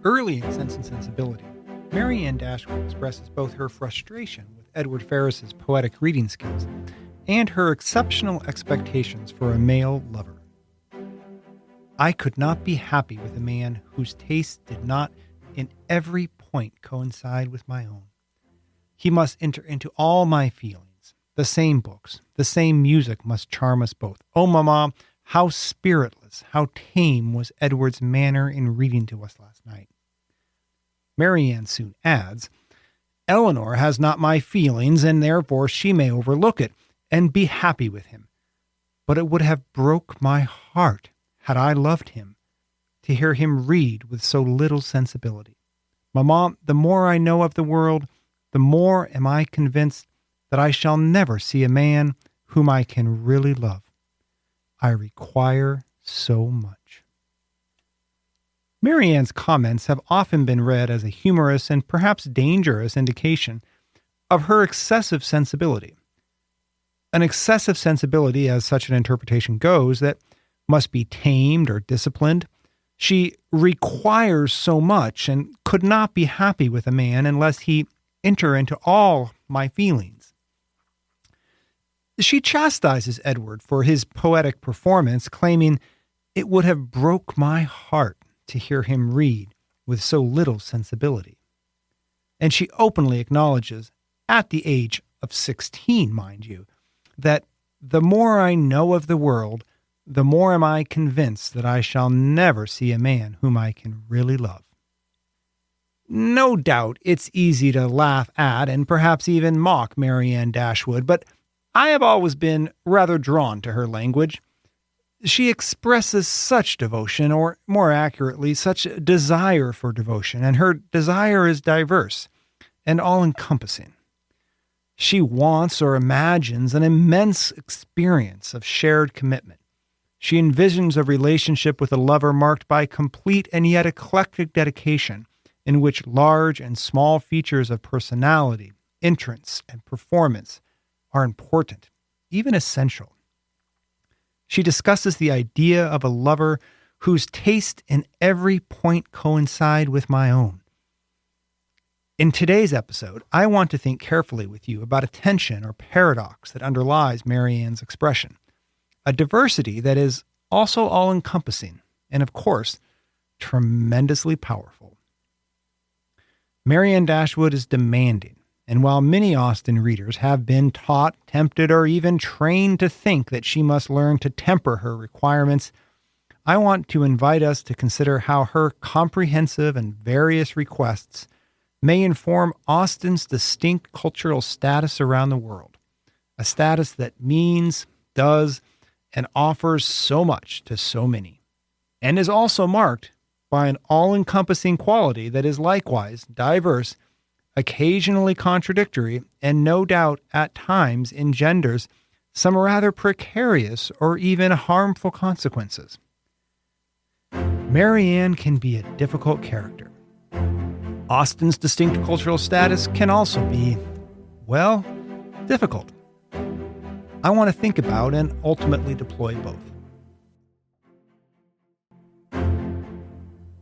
Early in Sense and Sensibility, Mary Ann Dashwood expresses both her frustration with Edward Ferris's poetic reading skills and her exceptional expectations for a male lover. I could not be happy with a man whose tastes did not in every point coincide with my own. He must enter into all my feelings. The same books, the same music must charm us both. Oh, Mamma, how spiritless, how tame was Edward's manner in reading to us last night. Mary Ann soon adds, Eleanor has not my feelings, and therefore she may overlook it and be happy with him. But it would have broke my heart, had I loved him, to hear him read with so little sensibility. Mamma, the more I know of the world, the more am I convinced that I shall never see a man whom I can really love. I require so much. Mary Ann's comments have often been read as a humorous and perhaps dangerous indication of her excessive sensibility. An excessive sensibility, as such an interpretation goes, that must be tamed or disciplined. She requires so much and could not be happy with a man unless he enter into all my feelings. She chastises Edward for his poetic performance, claiming it would have broke my heart to hear him read with so little sensibility. And she openly acknowledges, at the age of 16, mind you, that the more I know of the world, the more am I convinced that I shall never see a man whom I can really love. No doubt it's easy to laugh at and perhaps even mock Mary Ann Dashwood, but I have always been rather drawn to her language. She expresses such devotion, or more accurately, such desire for devotion, and her desire is diverse and all-encompassing. She wants or imagines an immense experience of shared commitment. She envisions a relationship with a lover marked by complete and yet eclectic dedication, in which large and small features of personality, entrance, and performance are important, even essential. She discusses the idea of a lover whose taste in every point coincide with my own. In today's episode, I want to think carefully with you about a tension or paradox that underlies Mary Ann's expression, a diversity that is also all-encompassing and, of course, tremendously powerful. Mary Ann Dashwood is demanding, and while many Austen readers have been taught, tempted, or even trained to think that she must learn to temper her requirements, I want to invite us to consider how her comprehensive and various requests may inform Austen's distinct cultural status around the world, a status that means, does, and offers so much to so many, and is also marked by an all-encompassing quality that is likewise diverse, occasionally contradictory, and no doubt at times engenders some rather precarious or even harmful consequences. Mary Ann can be a difficult character. Austen's distinct cultural status can also be, well, difficult. I want to think about and ultimately deploy both.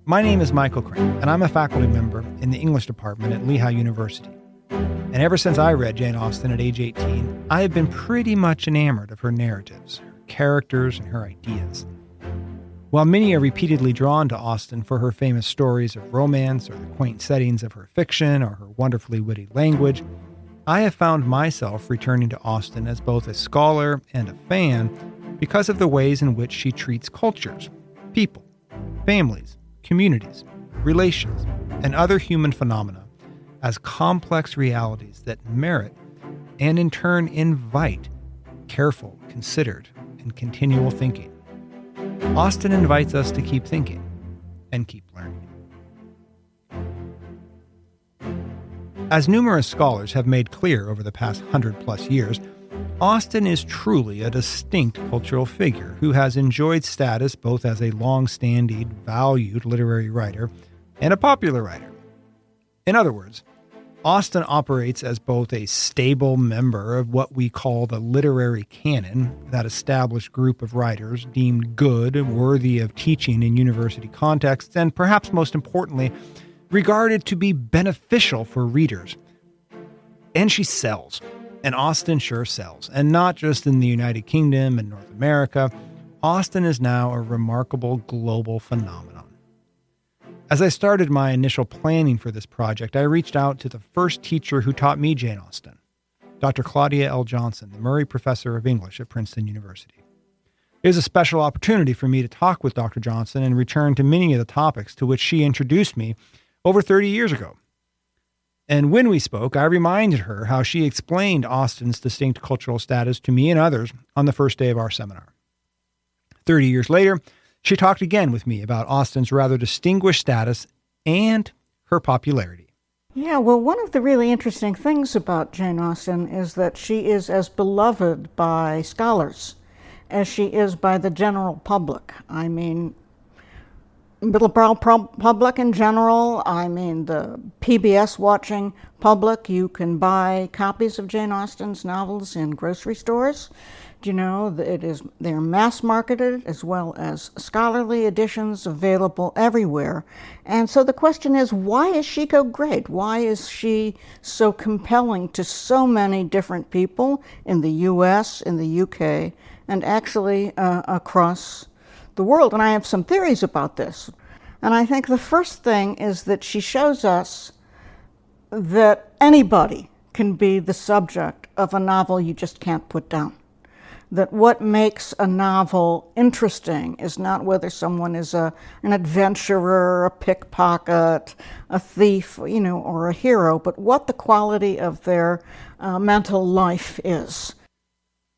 My name is Michael Crane, and I'm a faculty member in the English department at Lehigh University. And ever since I read Jane Austen at age 18, I have been pretty much enamored of her narratives, her characters, and her ideas. While many are repeatedly drawn to Austen for her famous stories of romance or the quaint settings of her fiction or her wonderfully witty language, I have found myself returning to Austen as both a scholar and a fan because of the ways in which she treats cultures, people, families, communities, relations, and other human phenomena as complex realities that merit and in turn invite careful, considered, and continual thinking. Austen invites us to keep thinking and keep learning. As numerous scholars have made clear over the past 100+ years, Austen is truly a distinct cultural figure who has enjoyed status both as a long-standing, valued literary writer and a popular writer. In other words, Austen operates as both a stable member of what we call the literary canon, that established group of writers deemed good, worthy of teaching in university contexts, and perhaps most importantly, regarded to be beneficial for readers. And she sells. And Austen sure sells. And not just in the United Kingdom and North America. Austen is now a remarkable global phenomenon. As I started my initial planning for this project, I reached out to the first teacher who taught me Jane Austen, Dr. Claudia L. Johnson, the Murray Professor of English at Princeton University. It was a special opportunity for me to talk with Dr. Johnson and return to many of the topics to which she introduced me over 30 years ago. And when we spoke, I reminded her how she explained Austen's distinct cultural status to me and others on the first day of our seminar. 30 years later, she talked again with me about Austen's rather distinguished status and her popularity. Yeah, well, one of the really interesting things about Jane Austen is that she is as beloved by scholars as she is by the general public. I mean, middle-brow public in general, I mean the PBS watching public. You can buy copies of Jane Austen's novels in grocery stores. You know, they're mass marketed as well as scholarly editions available everywhere. And so the question is, why is she so great? Why is she so compelling to so many different people in the US, in the UK, and actually across the world? And I have some theories about this. And I think the first thing is that she shows us that anybody can be the subject of a novel you just can't put down. That what makes a novel interesting is not whether someone is an adventurer, a pickpocket, a thief, or a hero, but what the quality of their mental life is.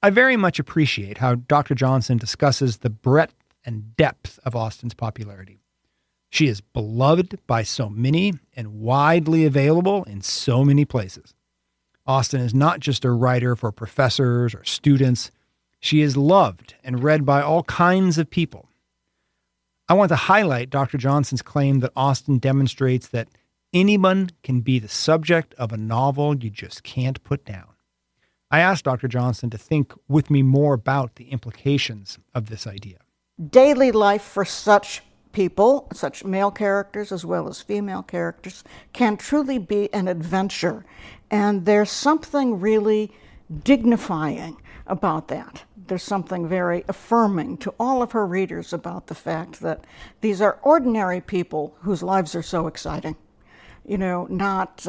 I very much appreciate how Dr. Johnson discusses the breadth and depth of Austen's popularity. She is beloved by so many and widely available in so many places. Austen is not just a writer for professors or students. She is loved and read by all kinds of people. I want to highlight Dr. Johnson's claim that Austen demonstrates that anyone can be the subject of a novel you just can't put down. I asked Dr. Johnson to think with me more about the implications of this idea. Daily life for such people, such male characters as well as female characters, can truly be an adventure. And there's something really dignifying about that. There's something very affirming to all of her readers about the fact that these are ordinary people whose lives are so exciting. Not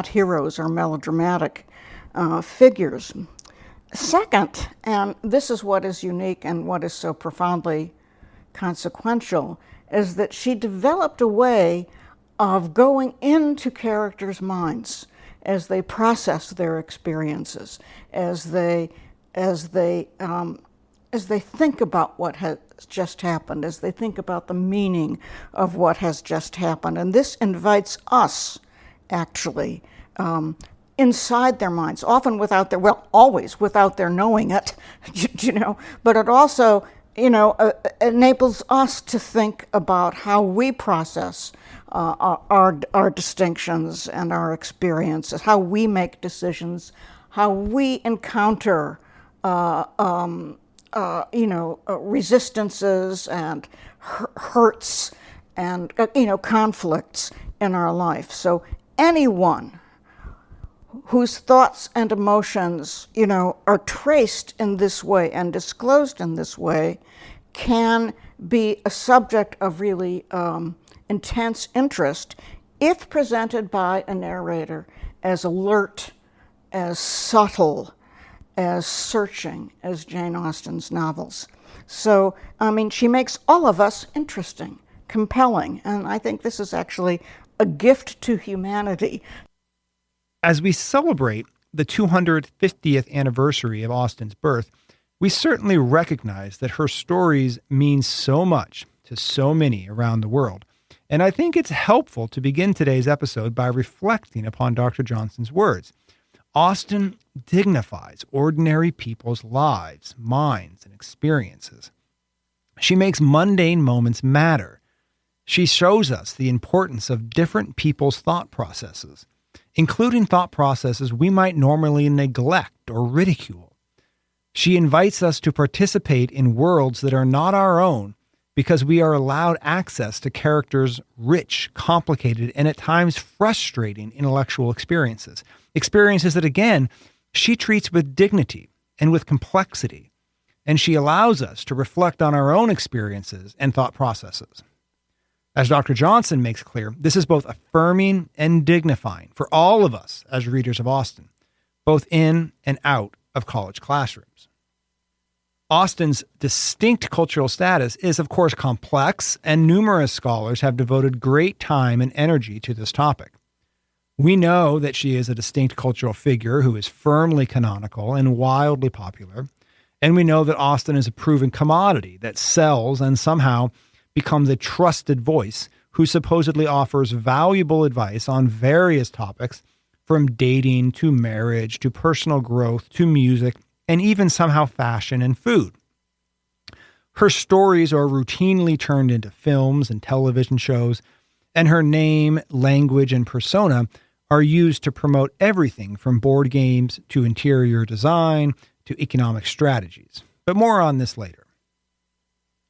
heroes or melodramatic figures. Second, and this is what is unique and what is so profoundly consequential, is that she developed a way of going into characters' minds as they process their experiences, as they think about what has just happened, as they think about the meaning of what has just happened. And this invites us, actually, inside their minds, often without their, always without their knowing it, but it also, enables us to think about how we process our distinctions and our experiences, how we make decisions, how we encounter resistances and hurts and conflicts in our life. So anyone whose thoughts and emotions are traced in this way and disclosed in this way can be a subject of really intense interest if presented by a narrator as alert, as subtle, as searching as Jane Austen's novels. So, she makes all of us interesting, compelling, and I think this is actually a gift to humanity. As we celebrate the 250th anniversary of Austen's birth, we certainly recognize that her stories mean so much to so many around the world. And I think it's helpful to begin today's episode by reflecting upon Dr. Johnson's words. Austen dignifies ordinary people's lives, minds, and experiences. She makes mundane moments matter. She shows us the importance of different people's thought processes, including thought processes we might normally neglect or ridicule. She invites us to participate in worlds that are not our own because we are allowed access to characters' rich, complicated, and at times frustrating intellectual experiences. Experiences that, again, she treats with dignity and with complexity, and she allows us to reflect on our own experiences and thought processes. As Dr. Johnson makes clear, this is both affirming and dignifying for all of us as readers of Austen, both in and out of college classrooms. Austen's distinct cultural status is, of course, complex, and numerous scholars have devoted great time and energy to this topic. We know that she is a distinct cultural figure who is firmly canonical and wildly popular, and we know that Austen is a proven commodity that sells and somehow becomes a trusted voice who supposedly offers valuable advice on various topics, from dating to marriage to personal growth to music and even somehow fashion and food. Her stories are routinely turned into films and television shows, and her name, language, and persona are used to promote everything from board games to interior design to economic strategies. But more on this later.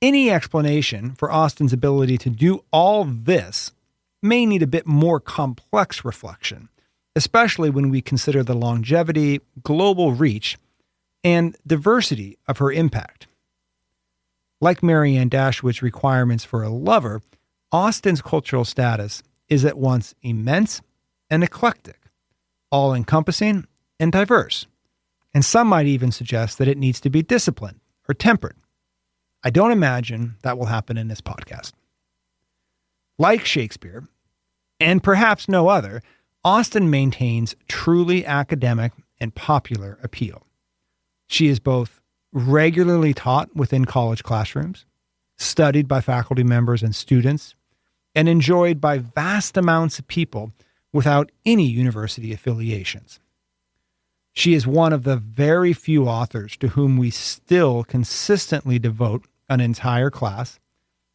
Any explanation for Austen's ability to do all this may need a bit more complex reflection, especially when we consider the longevity, global reach, and diversity of her impact. Like Marianne Dashwood's requirements for a lover, Austen's cultural status is at once immense and eclectic, all-encompassing and diverse, and some might even suggest that it needs to be disciplined or tempered. I don't imagine that will happen in this podcast. Like Shakespeare, and perhaps no other, Austen maintains truly academic and popular appeal. She is both regularly taught within college classrooms, studied by faculty members and students, and enjoyed by vast amounts of people without any university affiliations. She is one of the very few authors to whom we still consistently devote an entire class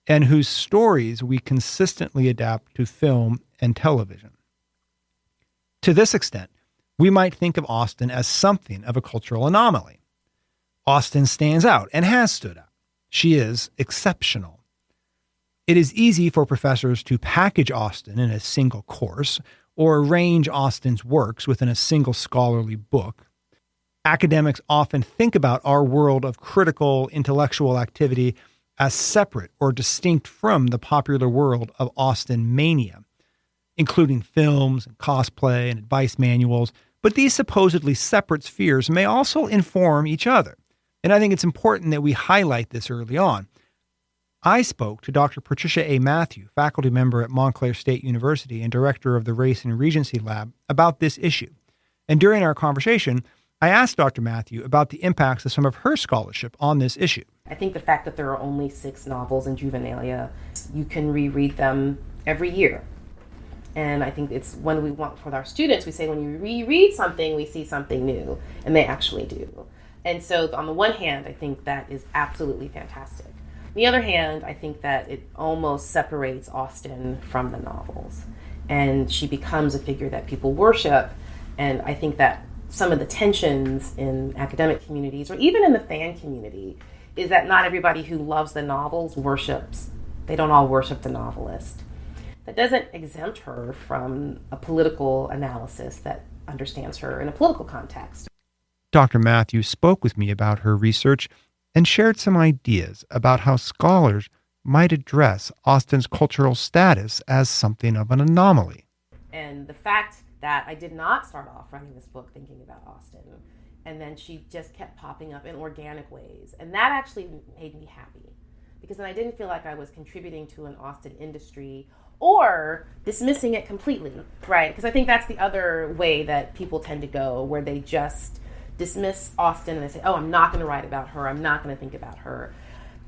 and whose stories we consistently adapt to film and television. To this extent, we might think of Austen as something of a cultural anomaly. Austen stands out and has stood out. She is exceptional. It is easy for professors to package Austen in a single course or arrange Austen's works within a single scholarly book. Academics often think about our world of critical intellectual activity as separate or distinct from the popular world of Austen mania, including films and cosplay and advice manuals, but these supposedly separate spheres may also inform each other. And I think it's important that we highlight this early on. I spoke to Dr. Patricia A. Matthew, faculty member at Montclair State University and director of the Race and Regency Lab, about this issue. And during our conversation, I asked Dr. Matthew about the impacts of some of her scholarship on this issue. I think the fact that there are only 6 novels in Juvenilia, you can reread them every year. And I think it's when we want for our students, we say when you reread something, we see something new, and they actually do. And so on the one hand, I think that is absolutely fantastic. On the other hand, I think that it almost separates Austen from the novels. And she becomes a figure that people worship. And I think that some of the tensions in academic communities, or even in the fan community, is that not everybody who loves the novels worships. They don't all worship the novelist. That doesn't exempt her from a political analysis that understands her in a political context. Dr. Matthews spoke with me about her research and shared some ideas about how scholars might address Austen's cultural status as something of an anomaly. And the fact that I did not start off writing this book thinking about Austen, and then she just kept popping up in organic ways, and that actually made me happy, because then I didn't feel like I was contributing to an Austen industry or dismissing it completely, right? Because I think that's the other way that people tend to go, where they just dismiss Austen and they say, oh, I'm not going to write about her, I'm not going to think about her.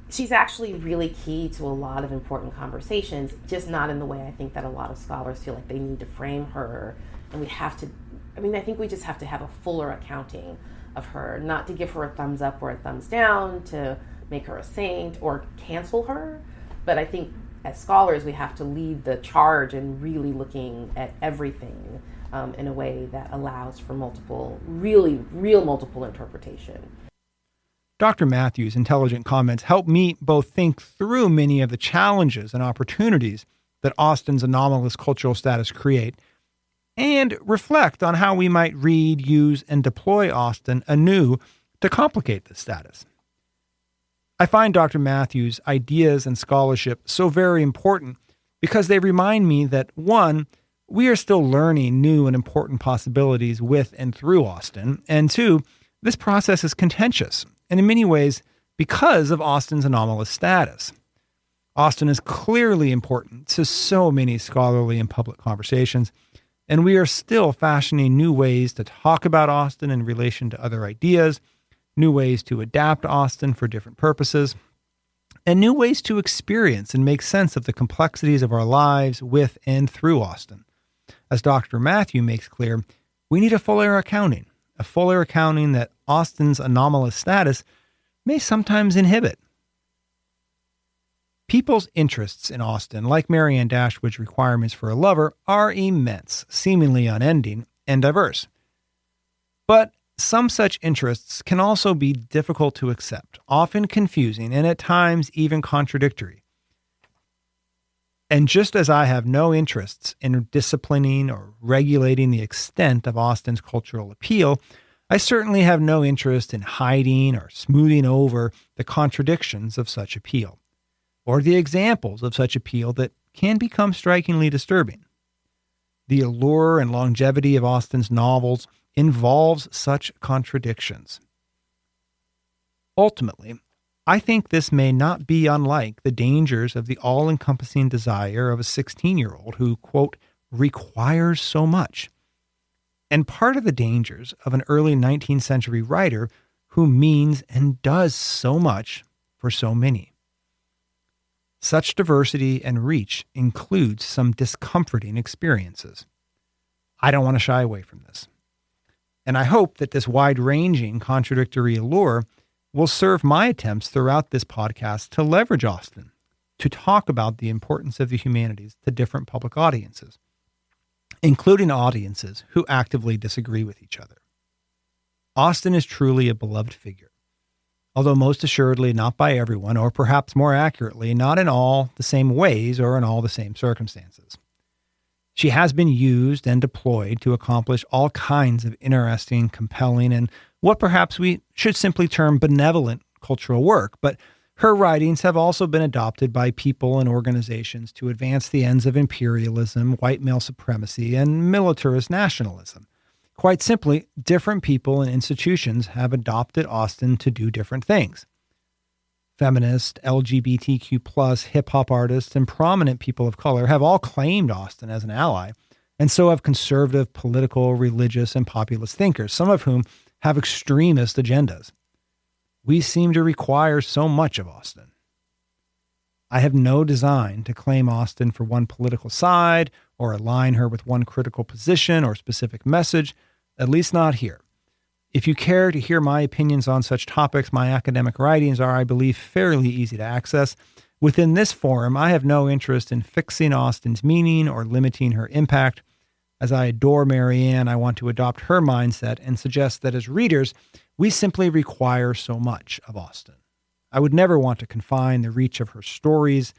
She's actually really key to a lot of important conversations, just not in the way I think that a lot of scholars feel like they need to frame her. And we have to, I think we just have to have a fuller accounting of her, not to give her a thumbs up or a thumbs down, to make her a saint or cancel her. But I think as scholars, we have to lead the charge in really looking at everything in a way that allows for real multiple interpretation. Dr. Matthews' intelligent comments help me both think through many of the challenges and opportunities that Austen's anomalous cultural status create, and reflect on how we might read, use, and deploy Austen anew to complicate this status. I find Dr. Matthews' ideas and scholarship so very important because they remind me that, one, we are still learning new and important possibilities with and through Austen, and two, this process is contentious, and in many ways because of Austen's anomalous status. Austen is clearly important to so many scholarly and public conversations, and we are still fashioning new ways to talk about Austen in relation to other ideas, new ways to adapt Austen for different purposes, and new ways to experience and make sense of the complexities of our lives with and through Austen. As Dr. Matthew makes clear, we need a fuller accounting that Austen's anomalous status may sometimes inhibit. People's interests in Austen, like Marianne Dashwood's requirements for a lover, are immense, seemingly unending, and diverse. But some such interests can also be difficult to accept, often confusing, and at times even contradictory. And just as I have no interests in disciplining or regulating the extent of Austen's cultural appeal, I certainly have no interest in hiding or smoothing over the contradictions of such appeal, or the examples of such appeal that can become strikingly disturbing. The allure and longevity of Austen's novels involves such contradictions. Ultimately, I think this may not be unlike the dangers of the all-encompassing desire of a 16-year-old who, quote, requires so much, and part of the dangers of an early 19th century writer who means and does so much for so many. Such diversity and reach includes some discomforting experiences. I don't want to shy away from this. And I hope that this wide-ranging contradictory allure will serve my attempts throughout this podcast to leverage Austen, to talk about the importance of the humanities to different public audiences, including audiences who actively disagree with each other. Austen is truly a beloved figure, although most assuredly not by everyone, or perhaps more accurately, not in all the same ways or in all the same circumstances. She has been used and deployed to accomplish all kinds of interesting, compelling, and what perhaps we should simply term benevolent cultural work, but her writings have also been adopted by people and organizations to advance the ends of imperialism, white male supremacy, and militarist nationalism. Quite simply, different people and institutions have adopted Austen to do different things. Feminist, LGBTQ+, hip-hop artists, and prominent people of color have all claimed Austen as an ally, and so have conservative, political, religious, and populist thinkers, some of whom have extremist agendas. We seem to require so much of Austen. I have no design to claim Austen for one political side or align her with one critical position or specific message, at least not here. If you care to hear my opinions on such topics, my academic writings are, I believe, fairly easy to access. Within this forum, I have no interest in fixing Austen's meaning or limiting her impact. As I adore Marianne, I want to adopt her mindset and suggest that as readers, we simply require so much of Austen. I would never want to confine the reach of her stories,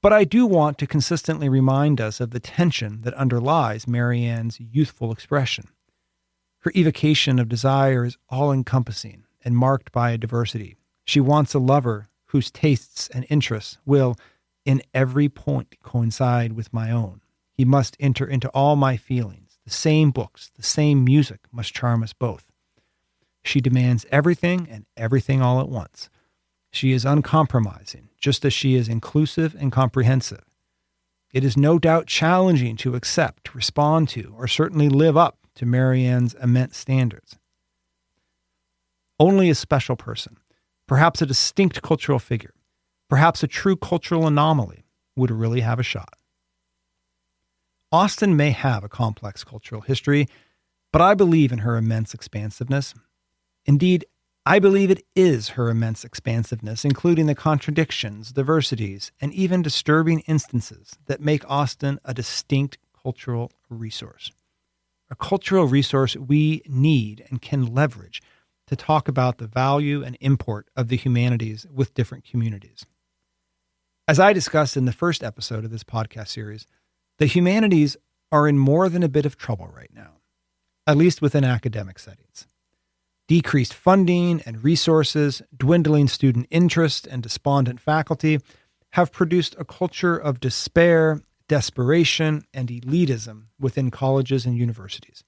but I do want to consistently remind us of the tension that underlies Marianne's youthful expression. Her evocation of desire is all-encompassing and marked by a diversity. She wants a lover whose tastes and interests will, in every point, coincide with my own. He must enter into all my feelings. The same books, the same music must charm us both. She demands everything and everything all at once. She is uncompromising, just as she is inclusive and comprehensive. It is no doubt challenging to accept, respond to, or certainly live up to Marianne's immense standards. Only a special person, perhaps a distinct cultural figure, perhaps a true cultural anomaly, would really have a shot. Austen may have a complex cultural history, but I believe in her immense expansiveness. Indeed, I believe it is her immense expansiveness, including the contradictions, diversities, and even disturbing instances that make Austen a distinct cultural resource. A cultural resource we need and can leverage to talk about the value and import of the humanities with different communities. As I discussed in the first episode of this podcast series, the humanities are in more than a bit of trouble right now, at least within academic settings. Decreased funding and resources, dwindling student interest, and despondent faculty have produced a culture of despair, desperation, and elitism within colleges and universities.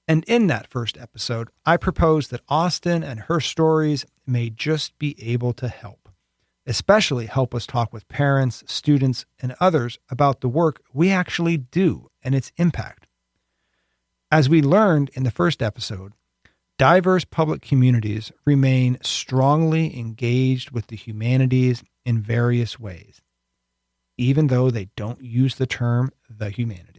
And in that first episode, I proposed that Austen and her stories may just be able to help, especially help us talk with parents, students, and others about the work we actually do and its impact. As we learned in the first episode, diverse public communities remain strongly engaged with the humanities in various ways, even though they don't use the term the humanities.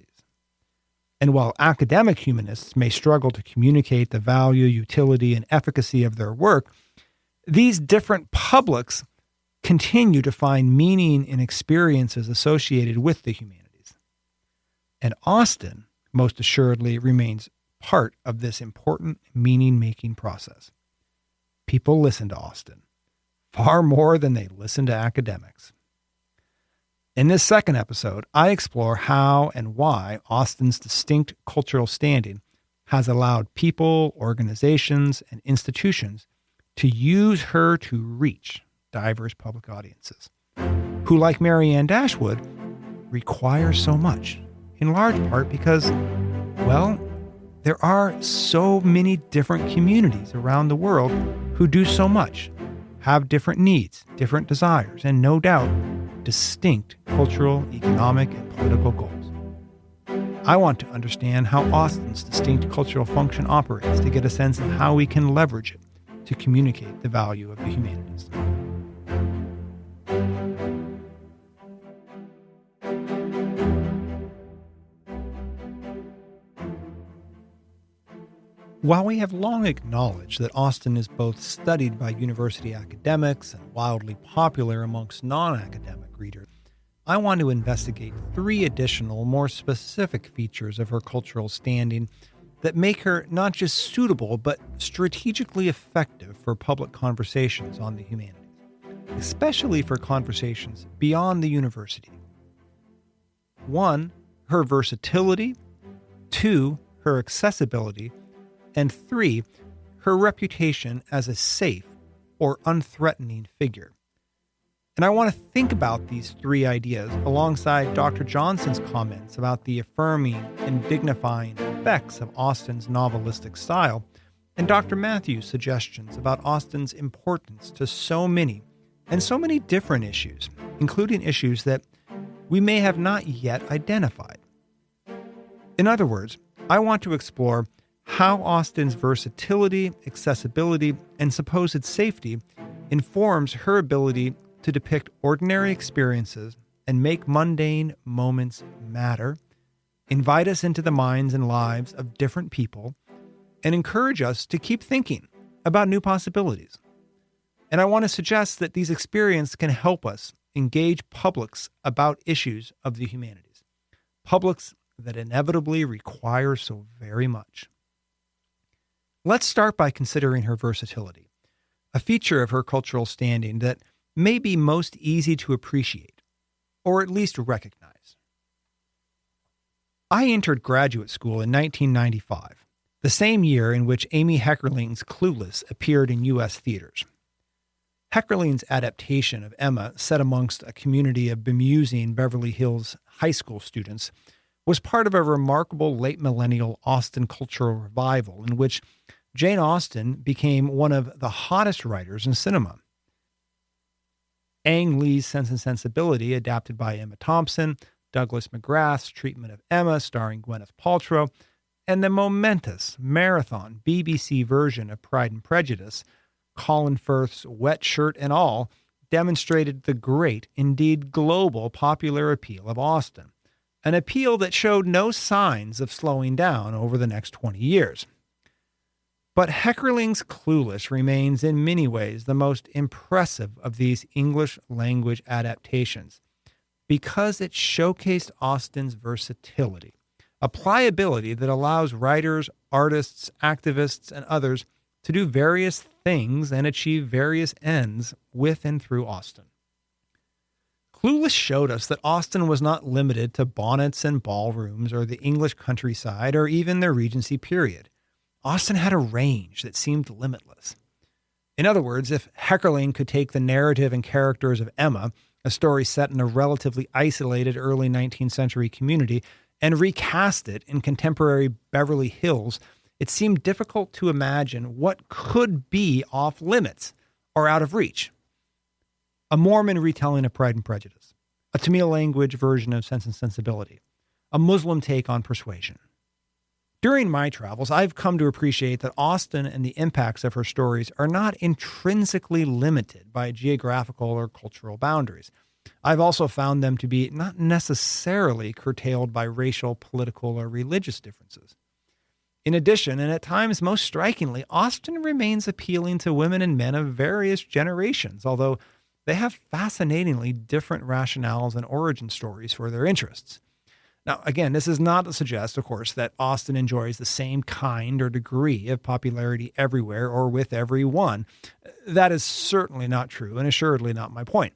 And while academic humanists may struggle to communicate the value, utility, and efficacy of their work, these different publics continue to find meaning in experiences associated with the humanities. And Austen, most assuredly, remains part of this important meaning-making process. People listen to Austen far more than they listen to academics. In this second episode, I explore how and why Austen's distinct cultural standing has allowed people, organizations, and institutions to use her to reach diverse public audiences, who, like Marianne Dashwood, require so much, in large part because, well, there are so many different communities around the world who do so much, have different needs, different desires, and no doubt, distinct cultural, economic, and political goals. I want to understand how Austen's distinct cultural function operates to get a sense of how we can leverage it to communicate the value of the humanities. While we have long acknowledged that Austen is both studied by university academics and wildly popular amongst non-academic readers, I want to investigate 3 additional, more specific features of her cultural standing that make her not just suitable, but strategically effective for public conversations on the humanities, especially for conversations beyond the university. 1, her versatility. 2, her accessibility. And 3, her reputation as a safe or unthreatening figure. And I want to think about these 3 ideas alongside Dr. Johnson's comments about the affirming and dignifying effects of Austen's novelistic style, and Dr. Matthews' suggestions about Austen's importance to so many different issues, including issues that we may have not yet identified. In other words, I want to explore how Austen's versatility, accessibility, and supposed safety informs her ability to depict ordinary experiences and make mundane moments matter, invite us into the minds and lives of different people, and encourage us to keep thinking about new possibilities. And I want to suggest that these experiences can help us engage publics about issues of the humanities, publics that inevitably require so very much. Let's start by considering her versatility, a feature of her cultural standing that may be most easy to appreciate, or at least recognize. I entered graduate school in 1995, the same year in which Amy Heckerling's Clueless appeared in U.S. theaters. Heckerling's adaptation of Emma, set amongst a community of bemusing Beverly Hills high school students, was part of a remarkable late millennial Austen cultural revival in which Jane Austen became one of the hottest writers in cinema. Ang Lee's Sense and Sensibility, adapted by Emma Thompson, Douglas McGrath's treatment of Emma, starring Gwyneth Paltrow, and the momentous marathon BBC version of Pride and Prejudice, Colin Firth's Wet Shirt and All, demonstrated the great, indeed global, popular appeal of Austen, an appeal that showed no signs of slowing down over the next 20 years. But Heckerling's Clueless remains in many ways the most impressive of these English language adaptations because it showcased Austen's versatility, a pliability that allows writers, artists, activists, and others to do various things and achieve various ends with and through Austen. Clueless showed us that Austen was not limited to bonnets and ballrooms or the English countryside or even the Regency period. Austen had a range that seemed limitless. In other words, if Heckerling could take the narrative and characters of Emma, a story set in a relatively isolated early 19th century community, and recast it in contemporary Beverly Hills, it seemed difficult to imagine what could be off limits or out of reach. A Mormon retelling of Pride and Prejudice, a Tamil language version of Sense and Sensibility, a Muslim take on Persuasion. During my travels, I've come to appreciate that Austen and the impacts of her stories are not intrinsically limited by geographical or cultural boundaries. I've also found them to be not necessarily curtailed by racial, political, or religious differences. In addition, and at times most strikingly, Austen remains appealing to women and men of various generations, although they have fascinatingly different rationales and origin stories for their interests. Now, again, this is not to suggest, of course, that Austen enjoys the same kind or degree of popularity everywhere or with everyone. That is certainly not true and assuredly not my point.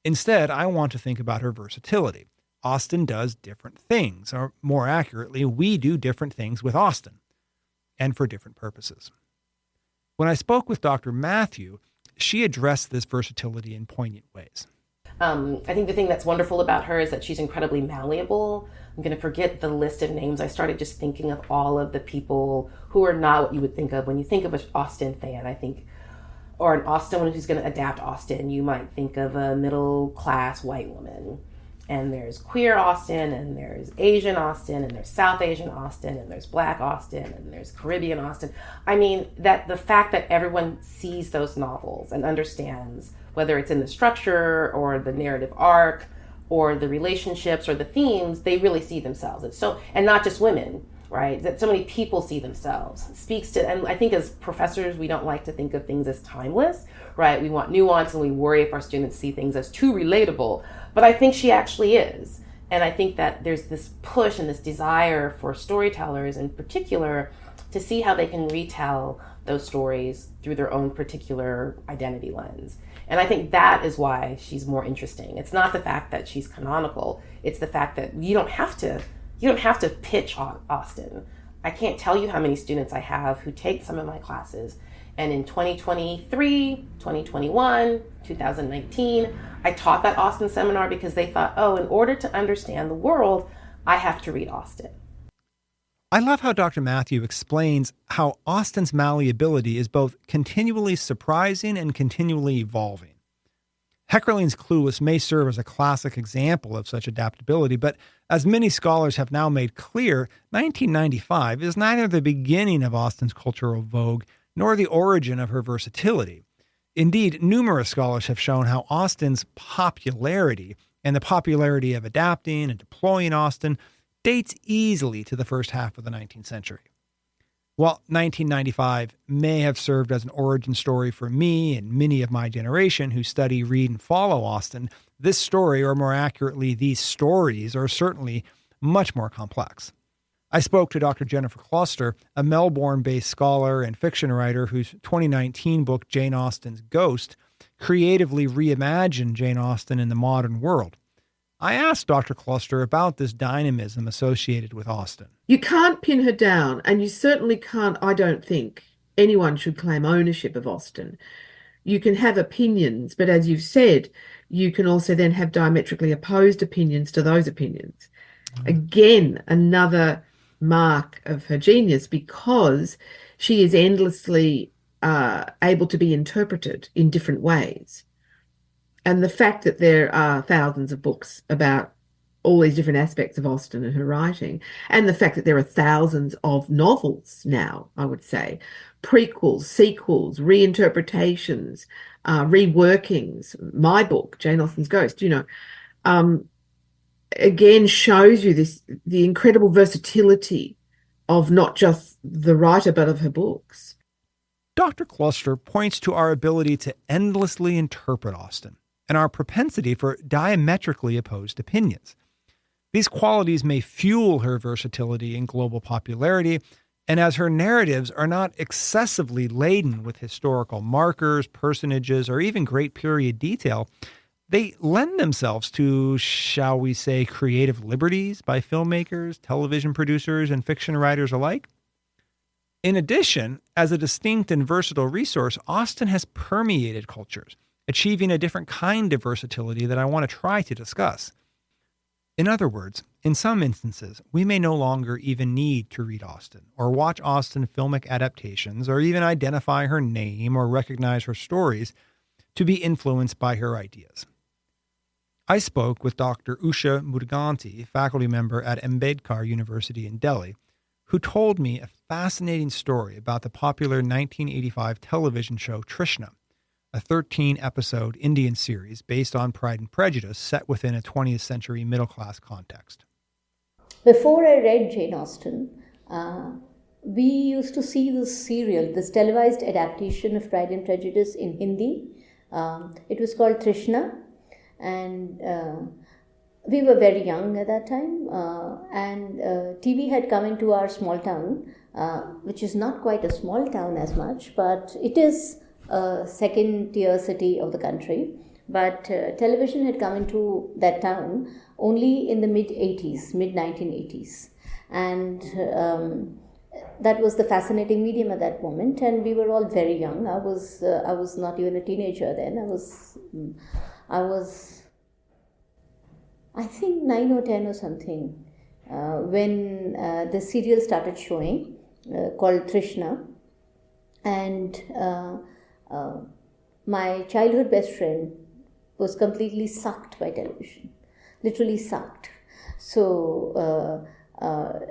Instead, I want to think about her versatility. Austen does different things, or more accurately, we do different things with Austen, and for different purposes. When I spoke with Dr. Matthew, she addressed this versatility in poignant ways. I think the thing that's wonderful about her is that she's incredibly malleable. I'm going to forget the list of names. I started just thinking of all of the people who are not what you would think of when you think of an Austen fan, I think, or an Austen who's going to adapt Austen. You might think of a middle-class white woman. And there's queer Austen, and there's Asian Austen, and there's South Asian Austen, and there's Black Austen, and there's Caribbean Austen. I mean, that the fact that everyone sees those novels and understands, whether it's in the structure or the narrative arc or the relationships or the themes, they really see themselves. It's so, and not just women, right? That so many people see themselves. It speaks to, and I think as professors, we don't like to think of things as timeless, right? We want nuance, and we worry if our students see things as too relatable. But I think she actually is. And I think that there's this push and this desire for storytellers in particular to see how they can retell those stories through their own particular identity lens. And I think that is why she's more interesting. It's not the fact that she's canonical. It's the fact that you don't have to pitch Austen. I can't tell you how many students I have who take some of my classes, and in 2023, 2021, 2019, I taught that Austen seminar because they thought, oh, in order to understand the world, I have to read Austen. I love how Dr. Matthew explains how Austen's malleability is both continually surprising and continually evolving. Heckerling's Clueless may serve as a classic example of such adaptability, but as many scholars have now made clear, 1995 is neither the beginning of Austen's cultural vogue nor the origin of her versatility. Indeed, numerous scholars have shown how Austen's popularity and the popularity of adapting and deploying Austen dates easily to the first half of the 19th century. While 1995 may have served as an origin story for me and many of my generation who study, read, and follow Austen, this story, or more accurately, these stories, are certainly much more complex. I spoke to Dr. Jennifer Kloester, a Melbourne-based scholar and fiction writer whose 2019 book, Jane Austen's Ghost, creatively reimagined Jane Austen in the modern world. I asked Dr. Kloester about this dynamism associated with Austen. You can't pin her down, and you certainly can't, I don't think, anyone should claim ownership of Austen. You can have opinions, but as you've said, you can also then have diametrically opposed opinions to those opinions. Again, another mark of her genius, because she is endlessly able to be interpreted in different ways. And the fact that there are thousands of books about all these different aspects of Austen and her writing, and the fact that there are thousands of novels now, I would say, prequels, sequels, reinterpretations, reworkings, my book, Jane Austen's Ghost, again shows you the incredible versatility of not just the writer, but of her books. Dr. Kloester points to our ability to endlessly interpret Austen and our propensity for diametrically opposed opinions. These qualities may fuel her versatility and global popularity, and as her narratives are not excessively laden with historical markers, personages, or even great period detail, they lend themselves to, shall we say, creative liberties by filmmakers, television producers, and fiction writers alike. In addition, as a distinct and versatile resource, Austen has permeated cultures, achieving a different kind of versatility that I want to try to discuss. In other words, in some instances, we may no longer even need to read Austen, or watch Austen filmic adaptations, or even identify her name or recognize her stories to be influenced by her ideas. I spoke with Dr. Usha Mudiganti, faculty member at Ambedkar University in Delhi, who told me a fascinating story about the popular 1985 television show Trishna, a 13-episode Indian series based on Pride and Prejudice set within a 20th century middle-class context. Before I read Jane Austen, we used to see this serial, this televised adaptation of Pride and Prejudice in Hindi. It was called Trishna, and we were very young at that time, and TV had come into our small town, which is not quite a small town as much, but it is a second-tier city of the country. But television had come into that town only in the mid-1980s. And that was the fascinating medium at that moment. And we were all very young. I was not even a teenager then. I was, I think, 9 or 10 or something when the serial started showing called Trishna. And my childhood best friend was completely sucked by television, literally sucked. So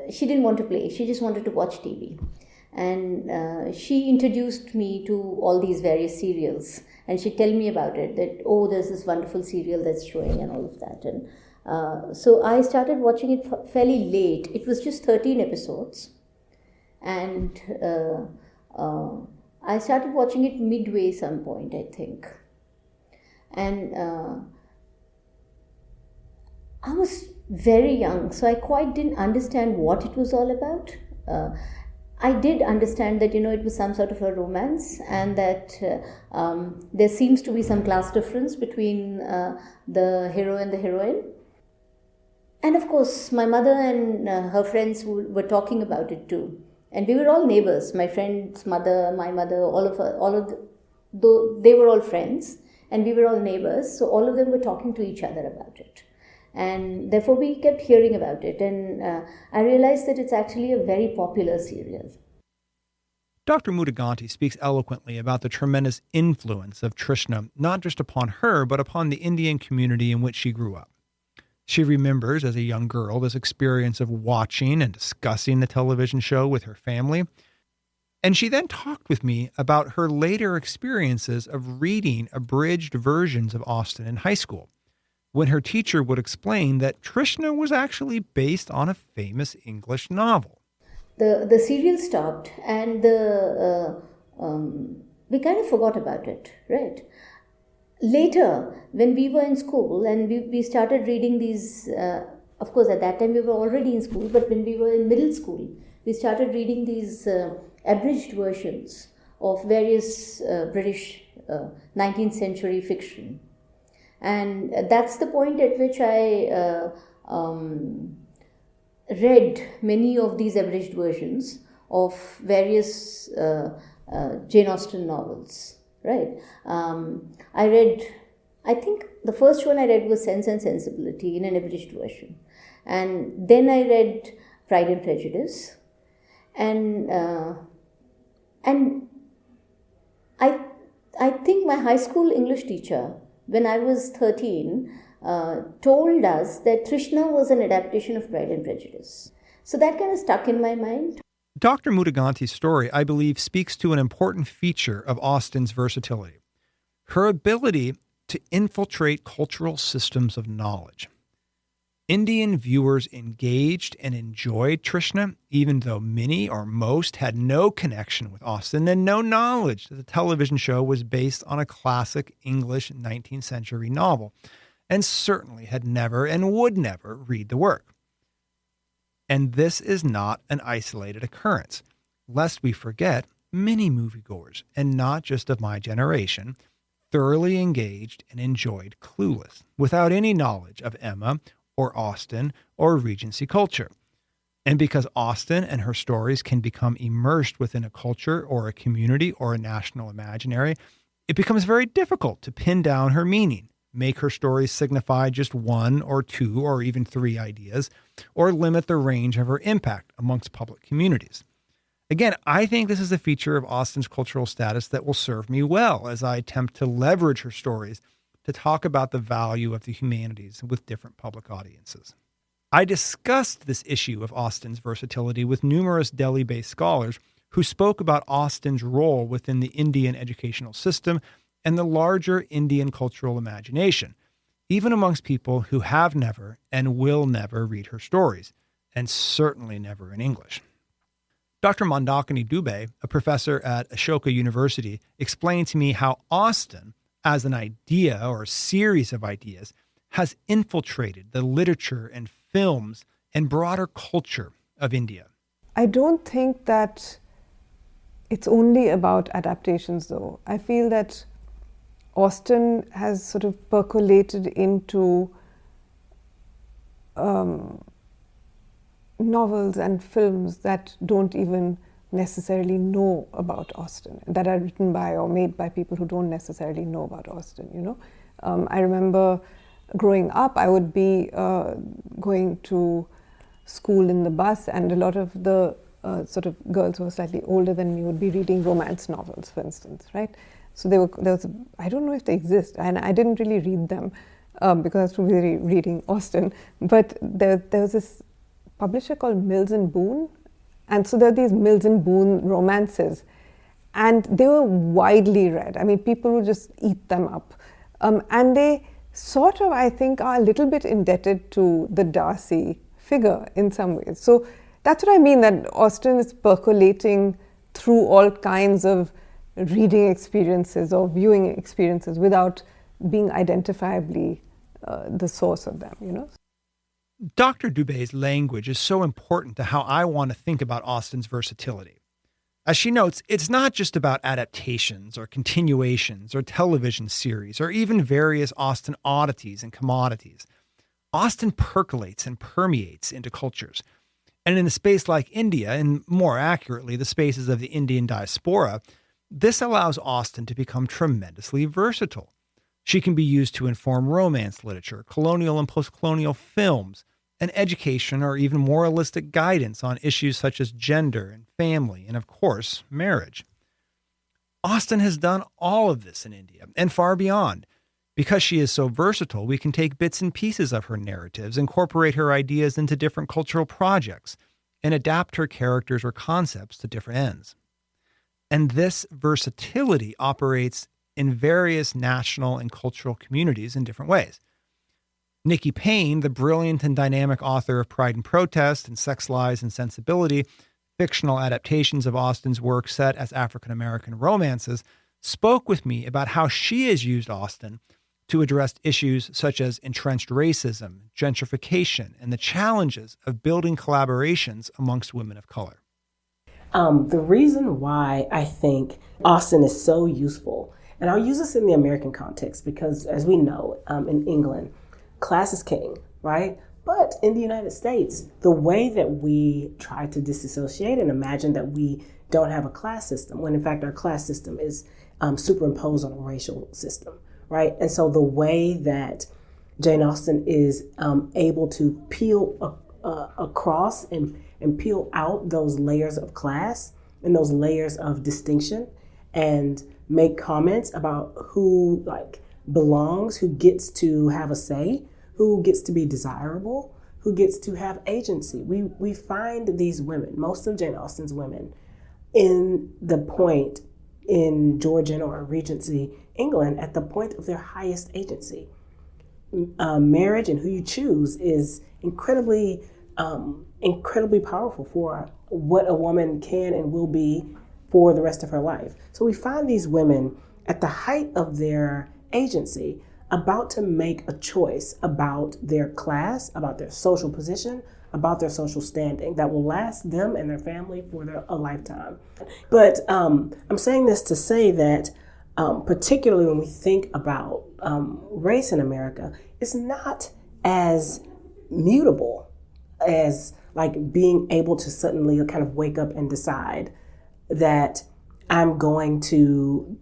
she didn't want to play, she just wanted to watch TV. And she introduced me to all these various serials, and she'd tell me about it, that, oh, there's this wonderful serial that's showing and all of that. And so I started watching it fairly late. It was just 13 episodes. And I started watching it midway some point, I think. And I was very young, so I quite didn't understand what it was all about. I did understand that, it was some sort of a romance, and that there seems to be some class difference between the hero and the heroine. And of course, my mother and her friends were talking about it too. And we were all neighbors. My friend's mother, my mother, though they were all friends, and we were all neighbors. So all of them were talking to each other about it. And therefore we kept hearing about it. And I realized that it's actually a very popular serial. Dr. Mudiganti speaks eloquently about the tremendous influence of Trishna, not just upon her, but upon the Indian community in which she grew up. She remembers as a young girl this experience of watching and discussing the television show with her family. And she then talked with me about her later experiences of reading abridged versions of Austen in high school, when her teacher would explain that Trishna was actually based on a famous English novel. The serial stopped, and we kind of forgot about it, right? Later, when we were in school and we started reading these, of course at that time we were already in school, but when we were in middle school, we started reading these abridged versions of various British 19th century fiction. And that's the point at which I read many of these abridged versions of various Jane Austen novels. Right. I think the first one I read was Sense and Sensibility in an abridged version. And then I read Pride and Prejudice. And I think my high school English teacher, when I was 13, told us that Trishna was an adaptation of Pride and Prejudice. So that kind of stuck in my mind. Dr. Mudiganti's story, I believe, speaks to an important feature of Austen's versatility, her ability to infiltrate cultural systems of knowledge. Indian viewers engaged and enjoyed Trishna, even though many or most had no connection with Austen and no knowledge that the television show was based on a classic English 19th century novel, and certainly had never and would never read the work. And this is not an isolated occurrence. Lest we forget, many moviegoers, and not just of my generation, thoroughly engaged and enjoyed Clueless, without any knowledge of Emma or Austen or Regency culture. And because Austen and her stories can become immersed within a culture or a community or a national imaginary, it becomes very difficult to pin down her meaning, make her stories signify just one or two or even three ideas, or limit the range of her impact amongst public communities. Again, I think this is a feature of Austen's cultural status that will serve me well as I attempt to leverage her stories to talk about the value of the humanities with different public audiences. I discussed this issue of Austen's versatility with numerous Delhi-based scholars who spoke about Austen's role within the Indian educational system and the larger Indian cultural imagination, even amongst people who have never and will never read her stories, and certainly never in English. Dr. Mandakini Dubey, a professor at Ashoka University, explained to me how Austen, as an idea or a series of ideas, has infiltrated the literature and films and broader culture of India. I don't think that it's only about adaptations, though. I feel that Austen has sort of percolated into novels and films that don't even necessarily know about Austen, that are written by or made by people who don't necessarily know about Austen, you know. I remember growing up, I would be going to school in the bus, and a lot of the sort of girls who were slightly older than me would be reading romance novels, for instance, right? So there was, I don't know if they exist, and I didn't really read them because I was too busy reading Austen, but there was this publisher called Mills and Boon, and so there are these Mills and Boon romances, and they were widely read. I mean, people would just eat them up, and they sort of, I think, are a little bit indebted to the Darcy figure in some ways. So that's what I mean, that Austen is percolating through all kinds of reading experiences or viewing experiences without being identifiably the source of them, you know. Dr. Dubey's language is so important to how I want to think about Austen's versatility. As she notes, it's not just about adaptations or continuations or television series or even various Austen oddities and commodities. Austen percolates and permeates into cultures. And in a space like India, and more accurately, the spaces of the Indian diaspora, this allows Austen to become tremendously versatile. She can be used to inform romance literature, colonial and post-colonial films, and education or even moralistic guidance on issues such as gender and family and, of course, marriage. Austen has done all of this in India and far beyond. Because she is so versatile, we can take bits and pieces of her narratives, incorporate her ideas into different cultural projects, and adapt her characters or concepts to different ends. And this versatility operates in various national and cultural communities in different ways. Nikki Payne, the brilliant and dynamic author of Pride and Protest and Sex, Lies, and Sensibility, fictional adaptations of Austen's work set as African-American romances, spoke with me about how she has used Austen to address issues such as entrenched racism, gentrification, and the challenges of building collaborations amongst women of color. The reason why I think Austen is so useful, and I'll use this in the American context because, as we know, in England, class is king, right? But in the United States, the way that we try to disassociate and imagine that we don't have a class system, when in fact our class system is superimposed on a racial system, right? And so the way that Jane Austen is able to peel across and peel out those layers of class and those layers of distinction and make comments about who belongs, who gets to have a say, who gets to be desirable, who gets to have agency. We find these women, most of Jane Austen's women, in the point in Georgian or Regency England at the point of their highest agency. Marriage and who you choose is incredibly, incredibly powerful for what a woman can and will be for the rest of her life. So we find these women at the height of their agency about to make a choice about their class, about their social position, about their social standing that will last them and their family for a lifetime. But I'm saying this to say that particularly when we think about race in America, it's not as mutable as like being able to suddenly kind of wake up and decide that I'm going to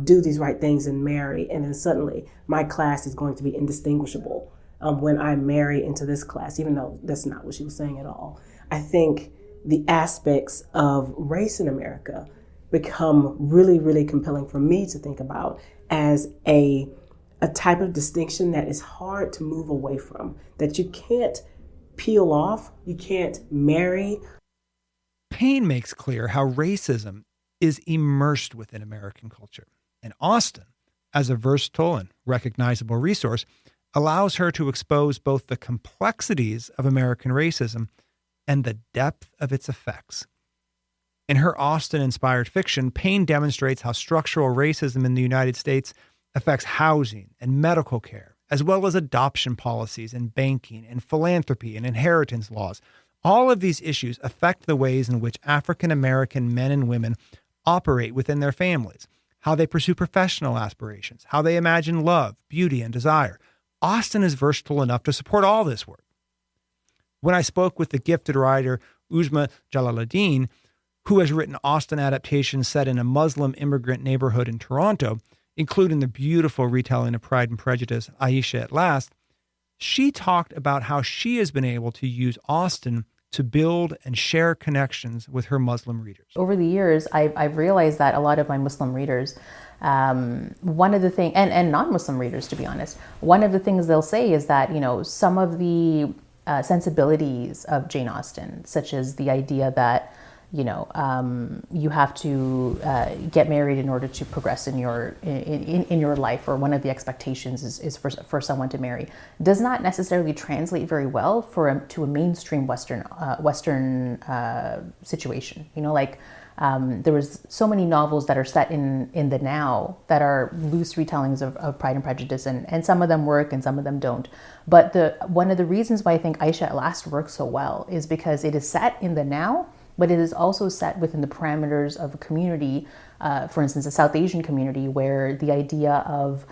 do these right things and marry, and then suddenly my class is going to be indistinguishable when I marry into this class, even though that's not what she was saying at all. I think the aspects of race in America become really, really compelling for me to think about as a type of distinction that is hard to move away from, that you can't peel off, you can't marry. Payne makes clear how racism is immersed within American culture, and Austen, as a versatile and recognizable resource, allows her to expose both the complexities of American racism and the depth of its effects. In her Austen-inspired fiction, Payne demonstrates how structural racism in the United States affects housing and medical care, as well as adoption policies and banking and philanthropy and inheritance laws. All of these issues affect the ways in which African American men and women operate within their families, how they pursue professional aspirations, how they imagine love, beauty, and desire. Austen is versatile enough to support all this work. When I spoke with the gifted writer Uzma Jalaluddin, who has written Austen adaptations set in a Muslim immigrant neighborhood in Toronto, including the beautiful retelling of Pride and Prejudice, Ayesha at Last, she talked about how she has been able to use Austen to build and share connections with her Muslim readers. Over the years, I've realized that a lot of my Muslim readers, one of the things, and non-Muslim readers, to be honest, one of the things they'll say is that, you know, some of the sensibilities of Jane Austen, such as the idea that, you know, you have to get married in order to progress in your life, or one of the expectations is for someone to marry, does not necessarily translate very well to a mainstream Western situation. You know, like there was so many novels that are set in the now that are loose retellings of Pride and Prejudice, and some of them work and some of them don't. But one of the reasons why I think Ayesha at Last works so well is because it is set in the now, but it is also set within the parameters of a community, for instance, a South Asian community, where the idea of,